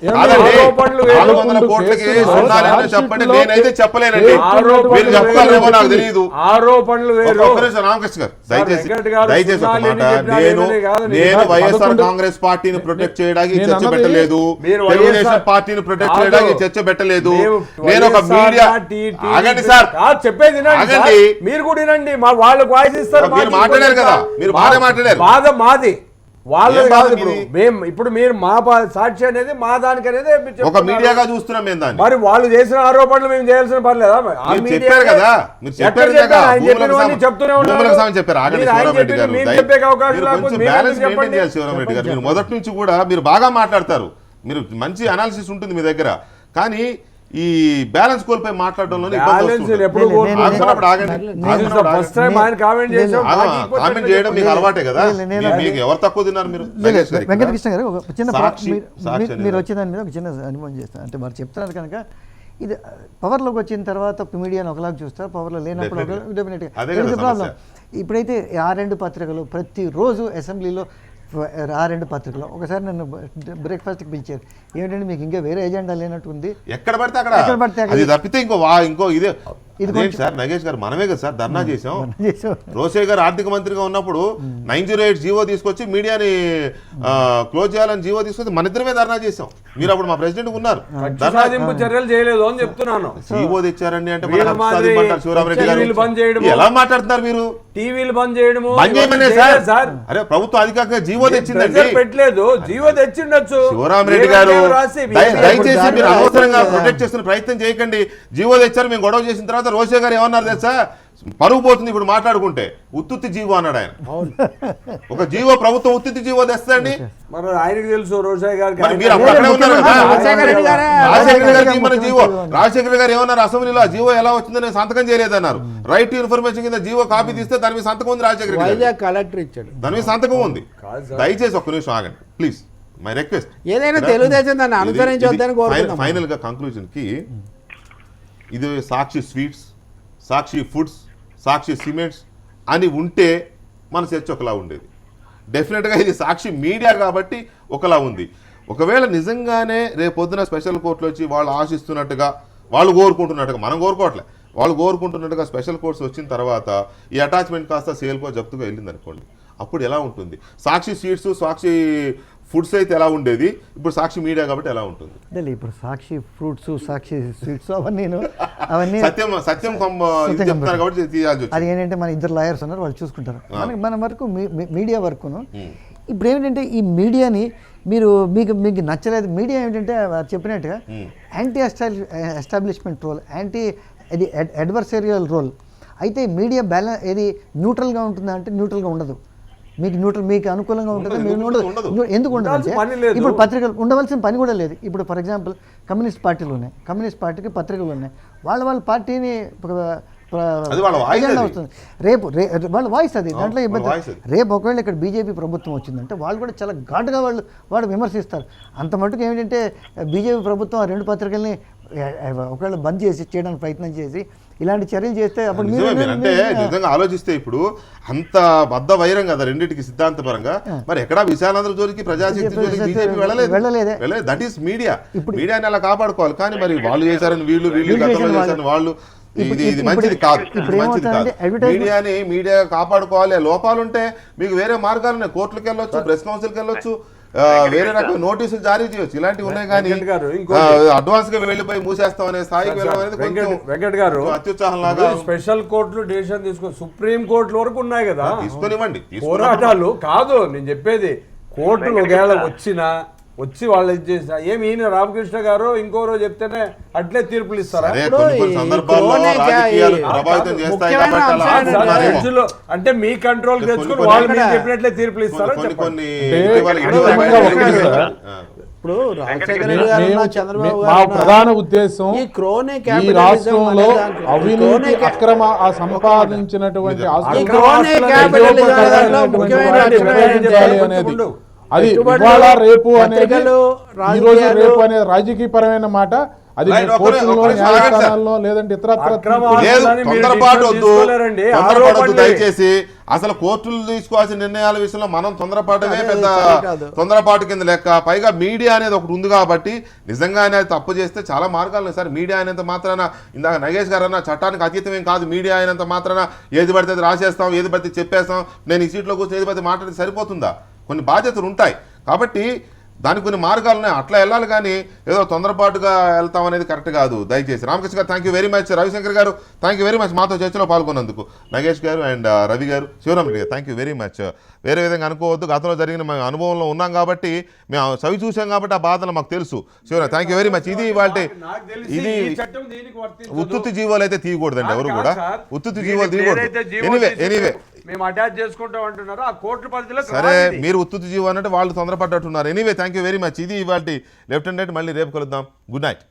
కాదండి, ఆరోపణలు వేరు. 400 కోట్లకి కేసులు సున్నాలు ఏమో చెప్పండి, నేనైతే చెప్పలేనండి. ఆరోపణలు మీరు చెప్పగలరేమో నాకు తెలియదు. ఆరోపణలు వేరు. ఒక్క నిమిషం రామకృష్ణ గారు, దయచేసి వెంకట్ గారు దయచేసి ఒక సున్నాలు మాట. ఎన్ని చెప్పినా నేను ఏమీ కాదు. నేను వైఎస్ఆర్ 11 కాంగ్రెస్ పార్టీని ప్రొటెక్ట్ చేయడానికి నేను చర్చ అన్నది పెట్టలేదు, మీరు తెలుగుదేశం వైఎస్ఆర్ పార్టీని ప్రొటెక్ట్ కాదు. చేయడానికి చర్చ పెట్టలేదు. మేము నేను ఒక వైఎస్ఆర్ మీడియా టీడీపీ ఆగండి సార్, కాదు, చెప్పేది వినండి సార్. ఆగండి. మీరు కూడా వినండి, మా వాళ్ళకు వాయిస్ ఇస్తారు. మీరు మాకు మాట్లాడారు కదా, ఇంకోటి మీరు బాగా మాట్లాడారు. బాధ మాది, వాళ్ళది ఏం బాధ కాదు. ఇప్పుడు మీది? ఇప్పుడు మీరు మా సాక్షి అనేది మా దానికి అనేది మీరు ఒక చెప్తున్నారు. మీడియాగా చూస్తున్నాం మేము దాన్ని. మరి వాళ్ళు చేసిన ఆరోపణలు మేము చేయాల్సిన పర్లేదా? ఆ మీరు మీడియా చెప్పారు కదా, మీరు ఎక్కడ చెప్పారు చెప్పారు? కదా, ఆయన చెప్పినవన్నీ చెప్తూనే ఉన్నారు. భూములకు సంబంధించి చెప్పారు. ఆగండి మీరు ఆయన శివరామరెడ్డి చెప్పింది గారు, మేము చెప్పే అవకాశం మీరు లేకపోతే కొంచెం మీరు బ్యాలెన్స్ ఎందుకు మెయింటైన్ చెప్పండి? చేయాలి శివరామరెడ్డి గారు. మీరు మొదటి నుంచి కూడా మీరు బాగా మాట్లాడతారు, మీరు మంచి అనాలిసిస్ ఉంటుంది మీ దగ్గర, కానీ ఈ బ్యాలెన్స్ కోల్పోయి మాట్లాడడంలో బ్యాలెన్స్ ఎప్పుడు ఫస్ట్ టైం ఆయన కామెంట్ చేసాం. కామెంట్ చేయడం మీకు అలవాటే కదా. మీకు ఎవరు తక్కువ తిన్నారు మీరు? నగేష్ గారు ఇక్కడ. వెంకటకృష్ణ గారు ఒక చిన్న సాక్షి అనేది మీరు వచ్చే దాని మీద ఒక చిన్న అనుభవం చేస్తాను. అంటే వారు చెప్తున్నారు కనుక ఇది పవర్లోకి వచ్చిన తర్వాత మీడియాను ఒకలాగా చూస్తారు, పవర్లో లేనప్పుడు డెఫినెట్గా అదే కదా ప్రాబ్లం. సమస్య. ఇప్పుడైతే ఆ రెండు పత్రికలు ప్రతిరోజు అసెంబ్లీలో ఆ రెండు పత్రికలు ఒకసారి నన్ను బ్రేక్ఫాస్ట్కి పిలిచారు. ఏమిటంటే మీకు ఇంకా వేరే ఎజెండా లేనట్టు ఉంది, ఎక్కడ పడితే ఎక్కడ పడితే అక్కడ అక్కడ. అది తప్పితే ఇంకో ఇదే ఇది అదేంటి సార్ నగేష్ గారు, మనమే కదా సార్ ధర్నా చేసాం. చేసాం. రోసే గారు ఆర్థిక మంత్రిగా ఉన్నప్పుడు 908 జీవో తీసుకొచ్చి మీడియాని క్లోజ్ చేయాలని జీవో తీసుకొచ్చి మన ఇద్దరమే ధర్నా చేసాం. మీరు అప్పుడు మా ప్రెసిడెంట్ ఉన్నారు. సాధింపు చర్యలు చేయలేదు అని చెప్తున్నాను. జీవో తెచ్చారండి అంటే వీళ్ళ మాదిరి శివరామరెడ్డి టీవీలు బంద్ గారు చేయడము. ఎలా మాట్లాడుతున్నారు మీరు? టీవీలు బంద్ చేయడము బంద్ చేయమనే చేయలేదు సార్. అరే ప్రభుత్వం అధికారికంగా జీవో తెచ్చిందండి. ప్రెజర్ పెట్టలేదు, జీవో తెచ్చిండొచ్చు. శివరామరెడ్డి గారు దయచేసి మీరు అనవసరంగా ప్రొటెక్ట్ చేస్తున్న ప్రయత్నం చేయకండి. జీవో తెచ్చారు, మేము గొడవ చేసిన తర్వాత రోషే గారు ఏమన్నారు తెలుసా? పరుగు పోతుంది ఇప్పుడు మాట్లాడుకుంటే, ఉత్తుత్తి జీవో అన్నాడు ఆయన. ఒక జీవో ప్రభుత్వం ఉత్తుత్తి జీవో తెస్తండి. మరి ఆయనకు తెలుసు రోషయ్య గారికి. మరి మీరు అప్పుడు అక్కడే ఉన్నారు కదా. రాజశేఖర రెడ్డి గారే. రాజశేఖర గారికి మన జీవో, రాజశేఖర గారు ఏమన్నారు అసెంబ్లీలో? జీవో ఎలా వచ్చిందని సంతకం చేయలేదన్నారు. రైట్ టు ఇన్ఫర్మేషన్ కింద జీవో కాపీ తీస్తే దాని మీద సంతకం ఉంది. రాజశేఖర గారు వైజాగ్ కలెక్టర్ ఇచ్చాడు, దాని మీద సంతకం ఉంది. దయచేసి ఒక్క నిమిషం ఆగండి ప్లీజ్, మై రిక్వెస్ట్. ఏదైనా తెలుగుదేశం దాన్ని అనుసరించొద్దని కోరుతున్నాం. ఫైనల్ గా కంక్లూజన్ కి ఇది సాక్షి స్వీట్స్, సాక్షి ఫుడ్స్, సాక్షి సిమెంట్స్ అని ఉంటే మన చర్చ ఒకలా ఉండేది. డెఫినెట్గా ఇది సాక్షి మీడియా కాబట్టి ఒకలా ఉంది. ఒకవేళ నిజంగానే రేపొద్దున స్పెషల్ కోర్టులో వచ్చి వాళ్ళు ఆశిస్తున్నట్టుగా, వాళ్ళు కోరుకుంటున్నట్టుగా, మనం కోరుకోవట్లే, వాళ్ళు కోరుకుంటున్నట్టుగా స్పెషల్ కోర్ట్స్ వచ్చిన తర్వాత ఈ అటాచ్మెంట్ కాస్త సేల్కో జప్తుగా వెళ్ళింది అనుకోండి, అప్పుడు ఎలా ఉంటుంది? సాక్షి స్వీట్స్, సాక్షి ఫుడ్స్ అయితే ఎలా ఉండేది, ఇప్పుడు సాక్షి మీడియా కాబట్టి ఎలా ఉంటుంది? అదే ఇప్పుడు సాక్షి ఫ్రూట్స్, సాక్షి స్వీట్స్ అవన్నీ సత్యం చెప్తున్నారు కాబట్టి తీయాల్సి అది ఏంటంటే మన ఇద్దరు లాయర్స్ ఉన్నారు, వాళ్ళు చూసుకుంటారు. మన వరకు మీడియా వరకును. ఇప్పుడు ఏమిటంటే ఈ మీడియాని మీకు నచ్చలేదు. మీడియా ఏమిటంటే చెప్పినట్టుగా యాంటీ ఎస్టాబ్లిష్మెంట్ రోల్, యాంటీ ఇది అడ్వర్సరియల్ రోల్. అయితే మీడియా బ్యాలెన్స్ ఏది న్యూట్రల్గా ఉంటుందా అంటే న్యూట్రల్గా ఉండదు. మీకు అనుకూలంగా ఉంటుంది, మీకు ఉండదు. ఎందుకు ఉండదు అంటే ఇప్పుడు పత్రికలు ఉండవలసిన పని కూడా లేదు. ఇప్పుడు ఫర్ ఎగ్జాంపుల్ కమ్యూనిస్ట్ పార్టీలు ఉన్నాయి, కమ్యూనిస్ట్ పార్టీకి పత్రికలు ఉన్నాయి, వాళ్ళ పార్టీని వస్తుంది. రేపు వాళ్ళ వాయిస్ అది, దాంట్లో ఇబ్బంది. రేపు ఒకవేళ ఇక్కడ బీజేపీ ప్రభుత్వం వచ్చిందంటే వాళ్ళు కూడా చాలా ఘాటుగా వాళ్ళు విమర్శిస్తారు. అంత మటుకు ఏమిటంటే బీజేపీ ప్రభుత్వం ఆ రెండు పత్రికల్ని ఒకవేళ బంద్ చేయడానికి ప్రయత్నం చేసి ఇలాంటి చర్యలు చేస్తే అప్పుడు అంటే నిజంగా ఆలోచిస్తే ఇప్పుడు అంత బద్ద వైరం కదా రెండింటికి సిద్ధాంతపరంగా, మరి ఎక్కడా విశాలాంధ్ర జోలికి, ప్రజాశక్తి జోలికి బీజేపీ వెళ్ళలేదు. That is media. మీడియాని అలా కాపాడుకోవాలి. కానీ మరి వాళ్ళు చేశారని వీళ్ళు చేశారని వాళ్ళు, ఇది మంచిది కాదు. మీడియా కాపాడుకోవాలి. లోపాలుంటే మీకు వేరే మార్గాలు ఉన్నాయి. కోర్టులకు వెళ్ళొచ్చు, ప్రెస్ కౌన్సిల్కి వెళ్ళొచ్చు, వేరే రకమైన నోటీసులు జారీ చేయొచ్చు. ఇలాంటివి ఉన్నాయి. కానీ అడ్వాన్స్ గా వెళ్ళిపోయి మూసేస్తాం అనే స్థాయికి వెళ్ళడం అనేది వెంకట్ గారు అత్యుత్సాహం లాగా. స్పెషల్ కోర్టులు డెసిషన్ తీసుకొని సుప్రీం కోర్టుల వరకు ఉన్నాయి కదా, తీసుకొనివ్వండి. పోరాటాలు కాదు నేను చెప్పేది. కోర్టులు ఒకవేళ వచ్చి వాళ్ళు ఇది చేసిన ఏమి ఈయన రామకృష్ణ గారు ఇంకోరో చెప్తేనే అట్లే తీర్పులు ఇస్తారా? అంటే మీ కంట్రోల్ తెచ్చుకుని వాళ్ళు మీరు చెప్పినట్లే తీర్పులు ఇస్తారా? ఇప్పుడు రాజశేఖర రెడ్డి గారు, చంద్రబాబు మా ప్రధాన ఉద్దేశం ఈ రాష్ట్రంలో అవినీతి అక్రమ సంపాదించినటువంటి అనేది అది ఇవాళ రేపు అనేది ఈ రోజు రేపు అనే రాజకీయపరమైన మాట అది Right, ఒక్క కోర్టుల్లో, నిమిషం ఆగండి సార్. న్యాయస్థానాల్లో లేదంటే ఇతరత్ర అక్రమ లేదు ఆస్తులని మీరు తొందరపాటు వద్దు, తీసుకోలేరండి. తొందరపడద్దు ఆరోపణలే. దయచేసి. అసలు కోర్టులు తీసుకోవాల్సిన నిర్ణయాల విషయంలో మనం తొందరపాటుగా అదే పెద్ద సరికాదు. తొందరపాటు కింద లెక్క. పైగా మీడియా అనేది ఒకటి ఉంది కాబట్టి నిజంగానే అది తప్పు చేస్తే చాలా మార్గాలు ఉన్నాయి సార్. మీడియా అయినంత మాత్రాన ఇందాక నగేష్ గారు అన్న చట్టానికి అతీతమేం కాదు. మీడియా అయినంత మాత్రాన ఏది పడితే అది రాసేస్తాం, ఏది పడితే చెప్పేస్తాం, నేను ఈ సీట్లో కూర్చొని ఏది పడితే మాట్లాడితే సరిపోతుందా? కొన్ని బాధ్యతలు ఉంటాయి కాబట్టి దానికి కొన్ని మార్గాలు ఉన్నాయి. అట్లా వెళ్ళాలి కానీ ఏదో తొందరపాటుగా వెళ్తాం అనేది కరెక్ట్ కాదు దయచేసి. రామకృష్ణ గారు thank you very much. Ravishankar గారు థ్యాంక్ యూ వెరీ మచ్ మాతో చర్చలో పాల్గొన్నందుకు. నగేష్ గారు అండ్ రవి గారు, శివరామరెడ్డి గారు థ్యాంక్ యూ వెరీ మచ్. వేరే విధంగా అనుకోవద్దు, గతంలో జరిగిన మేము అనుభవంలో ఉన్నాం కాబట్టి మేము చవి చూసాం కాబట్టి ఆ బాధలు మాకు తెలుసు. Sivaram thank you very much. ఇది వాళ్ళ నాకు తెలిసి ఇది ఈ చట్టం దీనికి వర్తించదు. ఉత్తుత్తి జీవోలు అయితే తీయకూడదండి ఎవరు కూడా. సార్, ఉత్తుత్తి జీవోలు ఏదైతే తీయకూడదు. జీవో తీసి ఎనీవే మేము అటాచ్ చేసుకుంటాం అంటున్నారో ఆ కోర్టు పరిధిలో సరే మీరు ఉత్తుత్తి జీవో అన్నట్టు వాళ్ళు తొందరపడ్డట్టున్నారు. Anyway thank you very much. ఇది ఇవాళ లెఫ్ట్ అండ్ రైట్. మళ్ళీ రేపు కలుద్దాం. Good night.